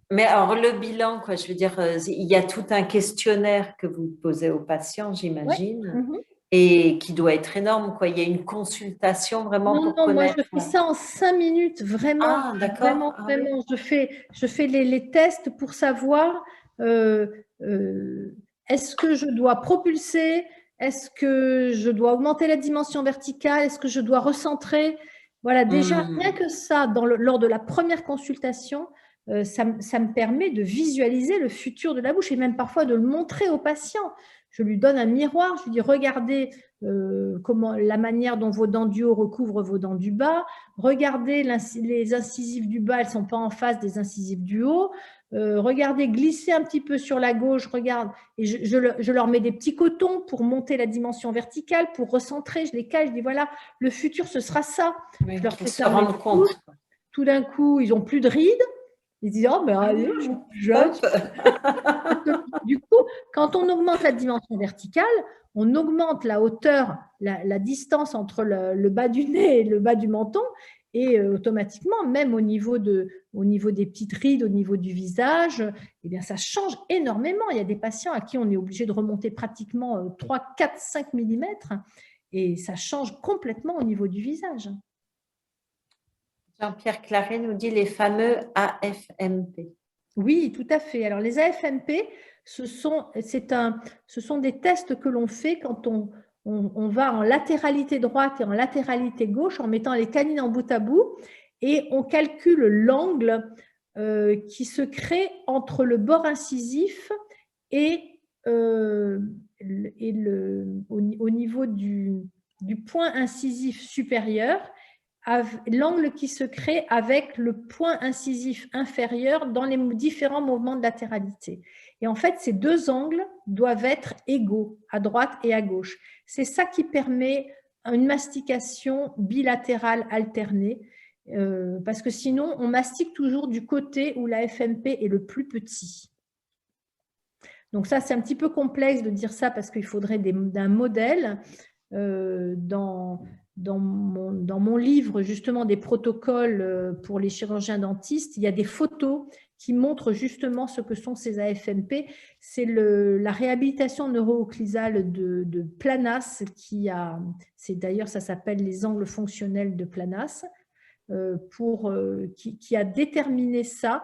Mais alors, le bilan, quoi, je veux dire, il y a tout un questionnaire que vous posez aux patients, Ouais. j'imagine, Mhm. et qui doit être énorme, quoi. Il y a une consultation vraiment Non, pour non, moi je connaître. fais ça en 5 minutes, vraiment, Ah, d'accord. vraiment, Ah oui. vraiment. Je fais les tests pour savoir euh, euh, est-ce que je dois propulser, est-ce que je dois augmenter la dimension verticale, est-ce que je dois recentrer. Voilà, déjà, rien Hmm. que ça, lors de la première consultation, ça me permet de visualiser le futur de la bouche et même parfois de le montrer au patient. Je lui donne un miroir, je lui dis regardez comment, la manière dont vos dents du haut recouvrent vos dents du bas. Regardez les incisives du bas, elles ne sont pas en face des incisives du haut. Regardez, glissez un petit peu sur la gauche, regarde, et je leur mets des petits cotons pour monter la dimension verticale, pour recentrer, je les cache, je dis voilà, le futur ce sera ça. Je Oui, leur pour fais se fermer la rendre bouche, compte. tout d'un coup, ils n'ont plus de rides, ils disent oh ben allez, je suis Ah, plus jeune. hop. Parce que, du coup, quand on augmente la dimension verticale, on augmente la hauteur, la distance entre le bas du nez et le bas du menton, et automatiquement, même au niveau des petites rides, au niveau du visage, eh bien, ça change énormément. Il y a des patients à qui on est obligé de remonter pratiquement 3, 4, 5 millimètres, et ça change complètement au niveau du visage. Jean-Pierre Claret nous dit les fameux AFMP. Oui, tout à fait. Alors, les AFMP, ce sont des tests que l'on fait quand on va en latéralité droite et en latéralité gauche en mettant les canines en bout à bout et on calcule l'angle qui se crée entre le bord incisif et, au niveau du point incisif supérieur, l'angle qui se crée avec le point incisif inférieur dans les différents mouvements de latéralité. Et en fait, ces deux angles doivent être égaux à droite et à gauche. C'est ça qui permet une mastication bilatérale alternée, parce que sinon, on mastique toujours du côté où la FMP est le plus petit. Donc ça, c'est un petit peu complexe de dire ça parce qu'il faudrait d'un modèle. Dans mon livre, justement, des protocoles pour les chirurgiens dentistes, il y a des photos qui montrent justement ce que sont ces AFMP. C'est la réhabilitation neuro-occlusale de Planas, c'est d'ailleurs, ça s'appelle les angles fonctionnels de Planas, qui a déterminé ça.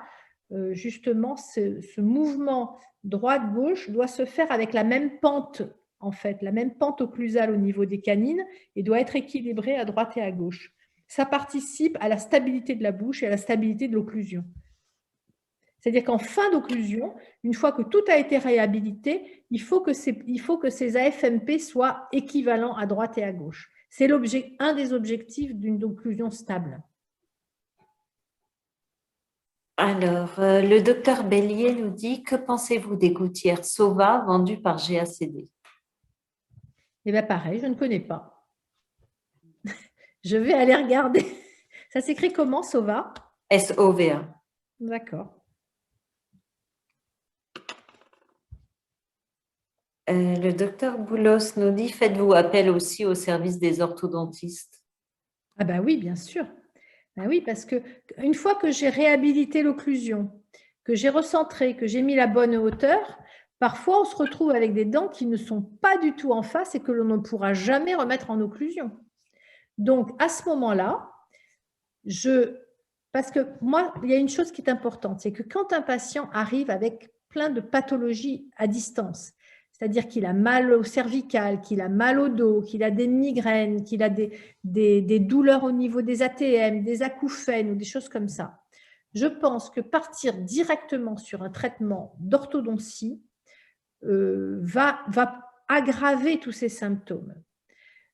Justement, ce mouvement droite-gauche doit se faire avec la même pente, en fait, la même pente occlusale au niveau des canines et doit être équilibré à droite et à gauche. Ça participe à la stabilité de la bouche et à la stabilité de l'occlusion. C'est-à-dire qu'en fin d'occlusion, une fois que tout a été réhabilité, il faut que ces AFMP soient équivalents à droite et à gauche. C'est un des objectifs d'une occlusion stable. Alors, le docteur Bellier nous dit, que pensez-vous des gouttières Sova vendues par GACD? Et bien pareil, je ne connais pas. Je vais aller regarder. Ça s'écrit comment, Sova? SOVA. D'accord. Le docteur Boulos nous dit, faites-vous appel aussi au service des orthodontistes? Ah ben oui, bien sûr. Ben oui, parce que une fois que j'ai réhabilité l'occlusion, que j'ai recentré, que j'ai mis la bonne hauteur, parfois on se retrouve avec des dents qui ne sont pas du tout en face et que l'on ne pourra jamais remettre en occlusion. Donc, à ce moment-là, parce que moi, il y a une chose qui est importante, c'est que quand un patient arrive avec plein de pathologies à distance, c'est-à-dire qu'il a mal au cervical, qu'il a mal au dos, qu'il a des migraines, qu'il a des douleurs au niveau des ATM, des acouphènes ou des choses comme ça, je pense que partir directement sur un traitement d'orthodontie va aggraver tous ces symptômes.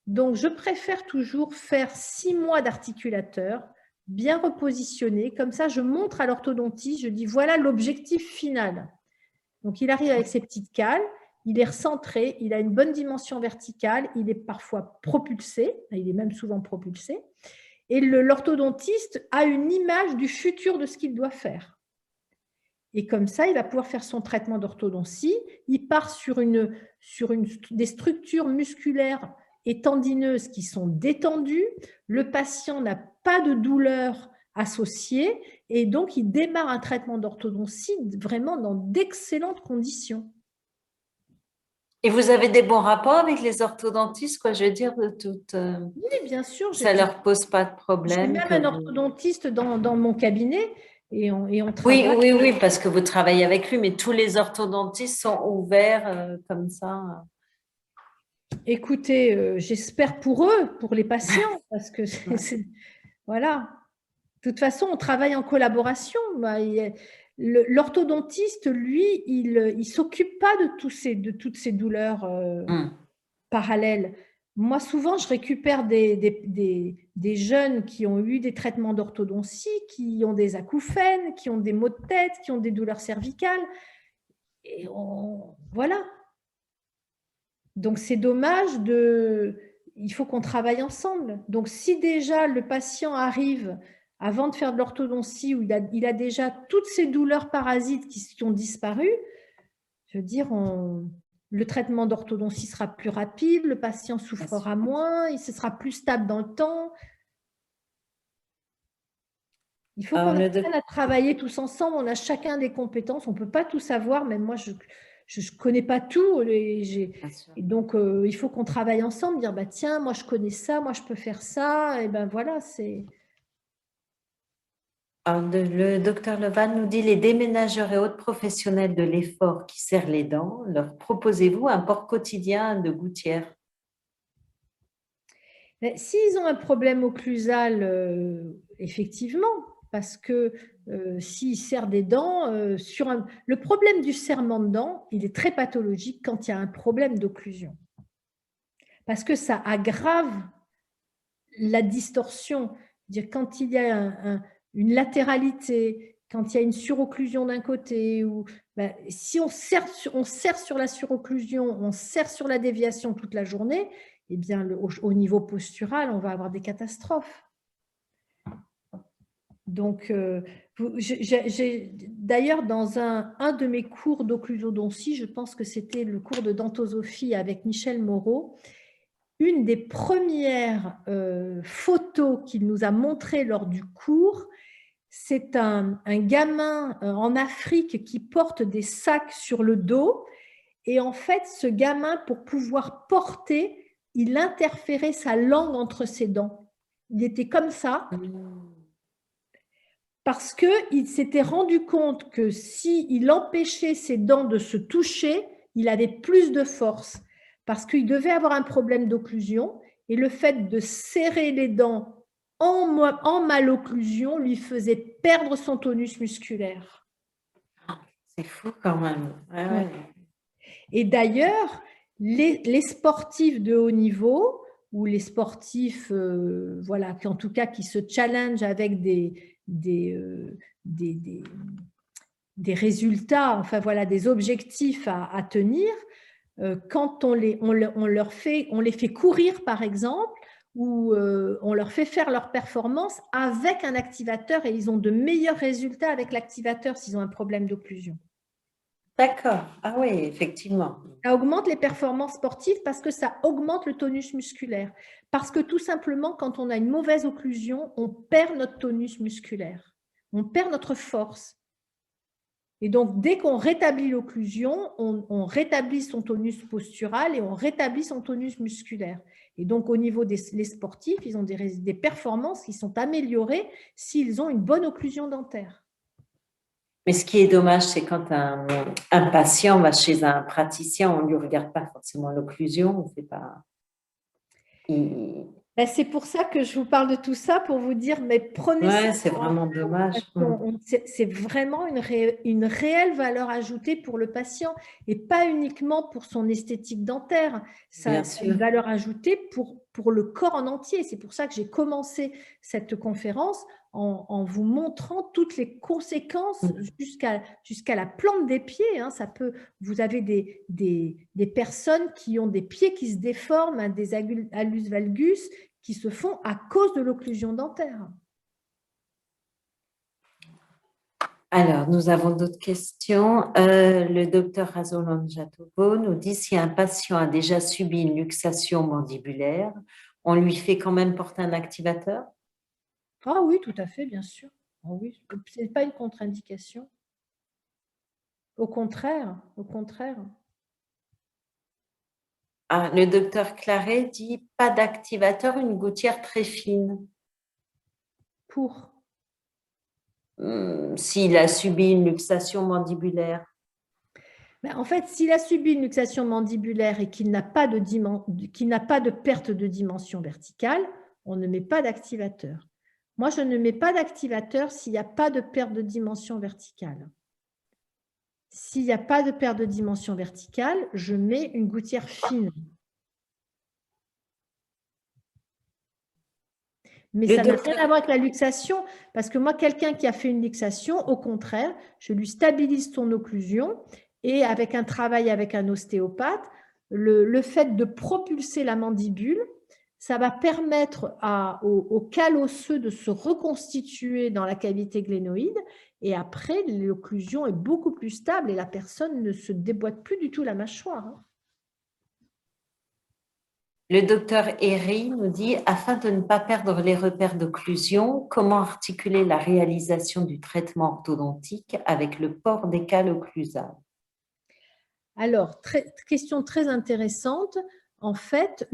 Donc, je préfère toujours faire 6 mois d'articulateur, bien repositionné. Comme ça, je montre à l'orthodontiste, je dis voilà l'objectif final. Donc, il arrive avec ses petites cales, il est recentré, il a une bonne dimension verticale, il est parfois propulsé, il est même souvent propulsé. Et l'orthodontiste a une image du futur de ce qu'il doit faire. Et comme ça, il va pouvoir faire son traitement d'orthodontie. Il part sur des structures musculaires et tendineuses qui sont détendues. Le patient n'a pas de douleur associée Et donc, il démarre un traitement d'orthodontie vraiment dans d'excellentes conditions. Et vous avez des bons rapports avec les orthodontistes, quoi, je veux dire, de toute, Oui, bien sûr. ça leur pose pas de J'ai problème même que un vous... orthodontiste dans mon cabinet et on Oui, travaille. oui, oui, parce que vous travaillez avec lui, mais tous les orthodontistes sont ouverts comme ça. Écoutez, j'espère pour eux, pour les patients, parce que voilà. De toute façon, on travaille en collaboration. L'orthodontiste, lui, il ne s'occupe pas de toutes ces douleurs Hum. parallèles. Moi, souvent, je récupère des jeunes qui ont eu des traitements d'orthodontie, qui ont des acouphènes, qui ont des maux de tête, qui ont des douleurs cervicales. Et voilà. Donc, c'est dommage il faut qu'on travaille ensemble. Donc, si déjà le patient arrive avant de faire de l'orthodontie où il a déjà toutes ces douleurs parasites qui ont disparu, je veux dire, le traitement d'orthodontie sera plus rapide, le patient souffrira moins, il se sera plus stable dans le temps. Il faut qu'on apprenne à travailler tous ensemble. On a chacun des compétences. On ne peut pas tout savoir. Même moi, je ne connais pas tout. Et donc, il faut qu'on travaille ensemble. Dire, bah, tiens, moi, je connais ça. Moi, je peux faire ça. Et ben voilà, c'est… Le docteur Leval nous dit, les déménageurs et autres professionnels de l'effort qui serrent les dents, leur proposez-vous un port quotidien de gouttière? S'ils ont un problème occlusal, effectivement, parce que s'ils serrent des dents, le problème du serrement de dents, il est très pathologique quand il y a un problème d'occlusion. Parce que ça aggrave la distorsion. Quand il y a une latéralité, quand il y a une surocclusion d'un côté, si on serre sur la surocclusion, on serre sur la déviation toute la journée, eh bien, au niveau postural, on va avoir des catastrophes. Donc, d'ailleurs, dans un de mes cours d'occlusodontie, je pense que c'était le cours de dentosophie avec Michel Moreau, une des premières photos qu'il nous a montrées lors du cours, c'est un gamin en Afrique qui porte des sacs sur le dos. Et en fait, ce gamin, pour pouvoir porter, il interférait sa langue entre ses dents. Il était comme ça parce qu'il s'était rendu compte que s'il empêchait ses dents de se toucher, il avait plus de force parce qu'il devait avoir un problème d'occlusion et le fait de serrer les dents en malocclusion lui faisait perdre son tonus musculaire. C'est fou quand même. Ouais. Et d'ailleurs, les sportifs de haut niveau ou les sportifs, voilà, en tout cas qui se challengent avec des résultats, enfin voilà, des objectifs à tenir, quand on les fait courir par exemple, ou on leur fait faire leur performance avec un activateur et ils ont de meilleurs résultats avec l'activateur s'ils ont un problème d'occlusion. D'accord. Ah oui, effectivement. Ça augmente les performances sportives parce que ça augmente le tonus musculaire. Parce que tout simplement, quand on a une mauvaise occlusion, on perd notre tonus musculaire. On perd notre force. Et donc, dès qu'on rétablit l'occlusion, on rétablit son tonus postural et on rétablit son tonus musculaire. Et donc, au niveau des sportifs, ils ont des performances qui sont améliorées s'ils ont une bonne occlusion dentaire. Mais ce qui est dommage, c'est quand un patient va chez un praticien, on ne lui regarde pas forcément l'occlusion, on fait pas. C'est pour ça que je vous parle de tout ça, pour vous dire, mais prenez ça. C'est vraiment dommage. C'est vraiment une réelle valeur ajoutée pour le patient et pas uniquement pour son esthétique dentaire. Ça a une valeur ajoutée pour le corps en entier. C'est pour ça que j'ai commencé cette conférence en vous montrant toutes les conséquences jusqu'à la plante des pieds. Vous avez des personnes qui ont des pieds qui se déforment, des hallus valgus, qui se font à cause de l'occlusion dentaire. Alors, nous avons d'autres questions. Le docteur Razolan Jatovo nous dit si un patient a déjà subi une luxation mandibulaire, on lui fait quand même porter un activateur? Ah oui, tout à fait, bien sûr. Oh oui, ce n'est pas une contre-indication. Au contraire, au contraire. Ah, le docteur Claret dit pas d'activateur, une gouttière très fine. Pour. S'il a subi une luxation mandibulaire. Ben, en fait, s'il a subi une luxation mandibulaire et qu'il n'a pas de perte de dimension verticale, on ne met pas d'activateur. Moi, je ne mets pas d'activateur s'il n'y a pas de perte de dimension verticale. S'il n'y a pas de perte de dimension verticale, je mets une gouttière fine. Mais ça n'a rien à voir avec la luxation, parce que moi, quelqu'un qui a fait une luxation, au contraire, je lui stabilise son occlusion et avec un travail avec un ostéopathe, le fait de propulser la mandibule, ça va permettre au cal osseux de se reconstituer dans la cavité glénoïde et après, l'occlusion est beaucoup plus stable et la personne ne se déboîte plus du tout la mâchoire. Le docteur Herry nous dit, afin de ne pas perdre les repères d'occlusion, comment articuler la réalisation du traitement orthodontique avec le port des cales occlusales? Alors, question très intéressante. En fait,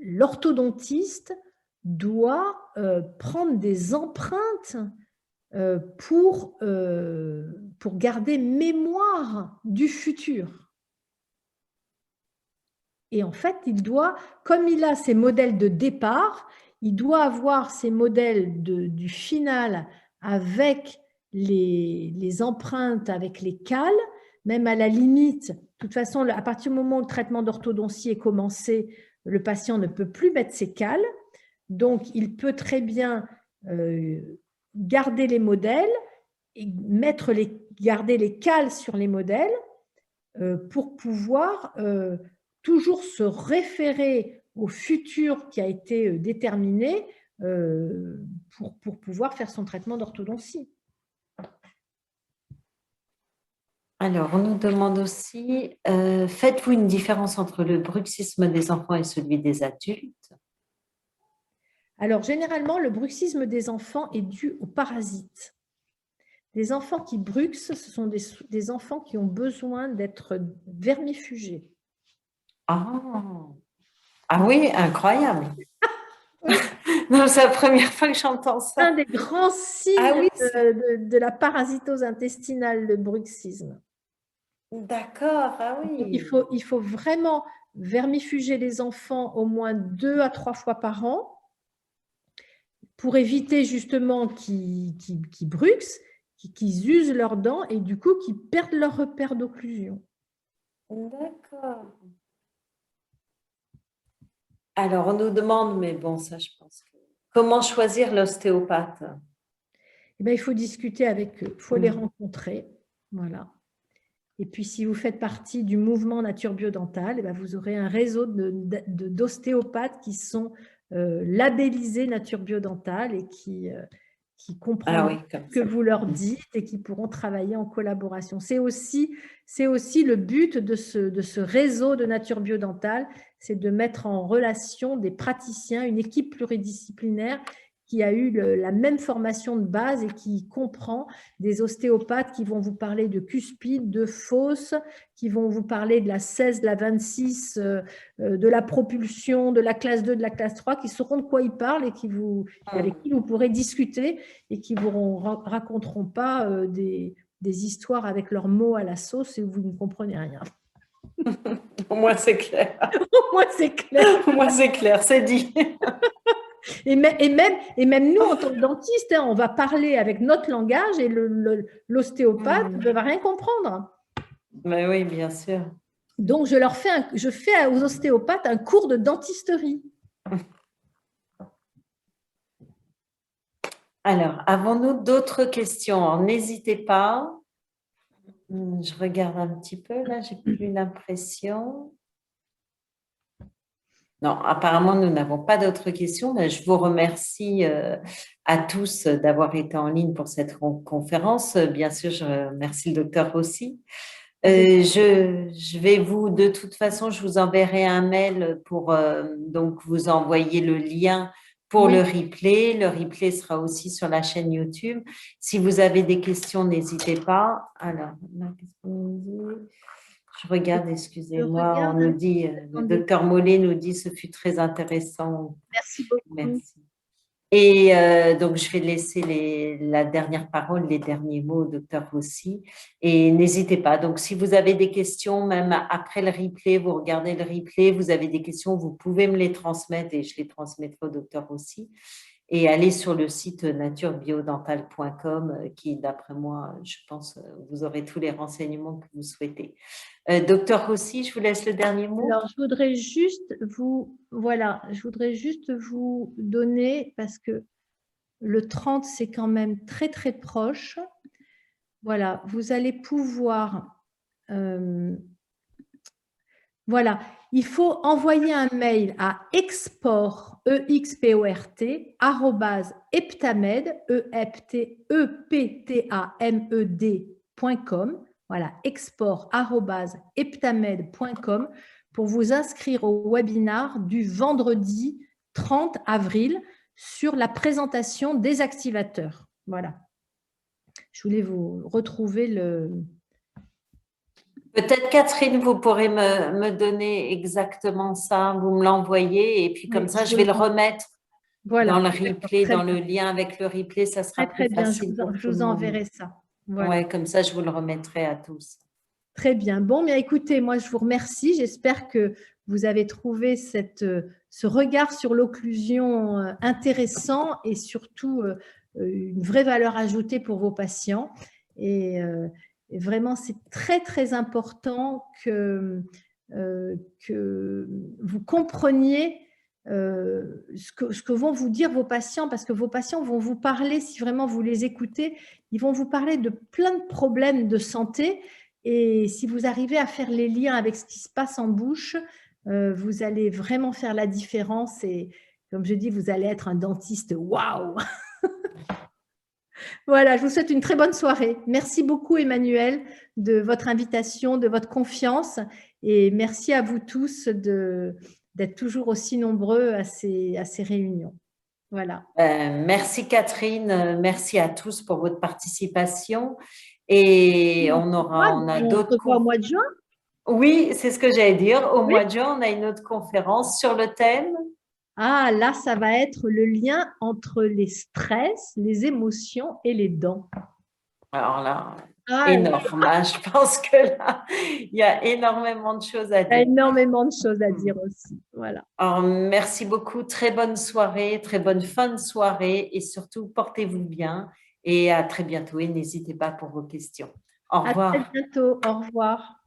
l'orthodontiste doit prendre des empreintes pour garder mémoire du futur. Et en fait, il doit, comme il a ses modèles de départ, il doit avoir ses modèles du final avec les empreintes, avec les cales, même à la limite. De toute façon, à partir du moment où le traitement d'orthodontie est commencé, le patient ne peut plus mettre ses cales. Donc, il peut très bien garder les modèles et garder les cales sur les modèles pour pouvoir toujours se référer au futur qui a été déterminé pour pouvoir faire son traitement d'orthodontie. Alors, on nous demande aussi, faites-vous une différence entre le bruxisme des enfants et celui des adultes? Alors, généralement, le bruxisme des enfants est dû aux parasites. Les enfants qui bruxent, ce sont des enfants qui ont besoin d'être vermifugés. Ah oui, incroyable. Non, c'est la première fois que j'entends ça. Un des grands signes de la parasitose intestinale, le bruxisme. D'accord, ah oui. Donc, il faut vraiment vermifuger les enfants au moins 2 à 3 fois par an pour éviter justement qu'ils bruxent, qu'ils usent leurs dents et du coup qu'ils perdent leur repère d'occlusion. D'accord. Alors, on nous demande, mais bon, ça je pense que... Comment choisir l'ostéopathe? Eh bien, il faut discuter avec eux, il faut les rencontrer. Voilà. Et puis, si vous faites partie du mouvement Nature Biodentale, eh bien, vous aurez un réseau d'ostéopathes qui sont labellisés Nature Biodentale et qui comprennent ce que vous leur dites et qui pourront travailler en collaboration. C'est aussi le but de ce réseau de Nature Biodentale, c'est de mettre en relation des praticiens, une équipe pluridisciplinaire qui a eu la même formation de base et qui comprend des ostéopathes qui vont vous parler de cuspide, de fosse, qui vont vous parler de la 16, de la 26, de la propulsion, de la classe 2, de la classe 3, qui sauront de quoi ils parlent et avec qui vous pourrez discuter et qui ne vous raconteront pas des histoires avec leurs mots à la sauce et où vous ne comprenez rien. Au moins, c'est clair. Au moins, c'est clair. Au moins, c'est clair, c'est dit. Et même nous, en tant que dentistes, on va parler avec notre langage et l'ostéopathe ne va rien comprendre. Mais oui, bien sûr. Donc, je fais aux ostéopathes un cours de dentisterie. Alors, avons-nous d'autres questions? N'hésitez pas. Je regarde un petit peu, là, j'ai plus l'impression. Non, apparemment, nous n'avons pas d'autres questions. Mais je vous remercie à tous d'avoir été en ligne pour cette conférence. Bien sûr, je remercie le docteur aussi. Je vais de toute façon, je vous enverrai un mail pour donc vous envoyer le lien pour Oui. le replay sera aussi sur la chaîne YouTube. Si vous avez des questions, n'hésitez pas. Alors, là, qu'est-ce qu'on nous dit? Je regarde, Je excusez-moi, on regarde. nous dit, le Attendez. docteur Mollet nous dit, ce fut très intéressant. Merci beaucoup. Merci. Et donc, je vais laisser la dernière parole, les derniers mots au docteur Rossi. Et n'hésitez pas. Donc, si vous avez des questions, même après le replay, vous regardez le replay, vous avez des questions, vous pouvez me les transmettre et je les transmettrai au docteur Rossi. Et allez sur le site naturebiodental.com qui, d'après moi, je pense, vous aurez tous les renseignements que vous souhaitez. Docteur Rossi, je vous laisse le dernier mot. Alors, je voudrais juste vous donner, parce que le 30, c'est quand même très, très proche. Voilà, vous allez pouvoir... voilà, il faut envoyer un mail à export, E-X-P-O-R-T, @eptamed, E-P-T-A-M-E-D.com. Voilà, export @eptamed.com pour vous inscrire au webinar du vendredi 30 avril sur la présentation des activateurs. Voilà. Je voulais vous retrouver le... Peut-être, Catherine, vous pourrez me donner exactement ça, vous me l'envoyez et puis comme Oui, ça, je vais le remettre voilà, dans le replay, très dans bien. le lien avec le replay, ça sera Très, très plus bien, facile pour je tout le vous monde. enverrai ça. Voilà. Ouais, comme ça, je vous le remettrai à tous. Très bien. Bon, bien écoutez, moi, je vous remercie. J'espère que vous avez trouvé ce regard sur l'occlusion intéressant et surtout une vraie valeur ajoutée pour vos patients. Et vraiment, c'est très, très important que vous compreniez ce que vont vous dire vos patients, parce que vos patients vont vous parler, si vraiment vous les écoutez, ils vont vous parler de plein de problèmes de santé. Et si vous arrivez à faire les liens avec ce qui se passe en bouche, vous allez vraiment faire la différence. Et comme je dis, vous allez être un dentiste waouh. Voilà, je vous souhaite une très bonne soirée. Merci beaucoup, Emmanuel, de votre invitation, de votre confiance. Et merci à vous tous d'être toujours aussi nombreux à ces réunions. Voilà. Merci, Catherine. Merci à tous pour votre participation. Et on a d'autres... On se voit au mois de juin. Oui, c'est ce que j'allais dire. Au Oui. mois de juin, on a une autre conférence sur le thème. Ah, là, ça va être le lien entre les stress, les émotions et les dents. Alors là, Ah, énorme. Hein. Je pense que là, il y a énormément de choses à il y a dire. énormément de choses à dire aussi. Voilà. Alors, merci beaucoup. Très bonne soirée, très bonne fin de soirée et surtout, portez-vous bien et à très bientôt et n'hésitez pas pour vos questions. Au revoir. À très bientôt. Au revoir.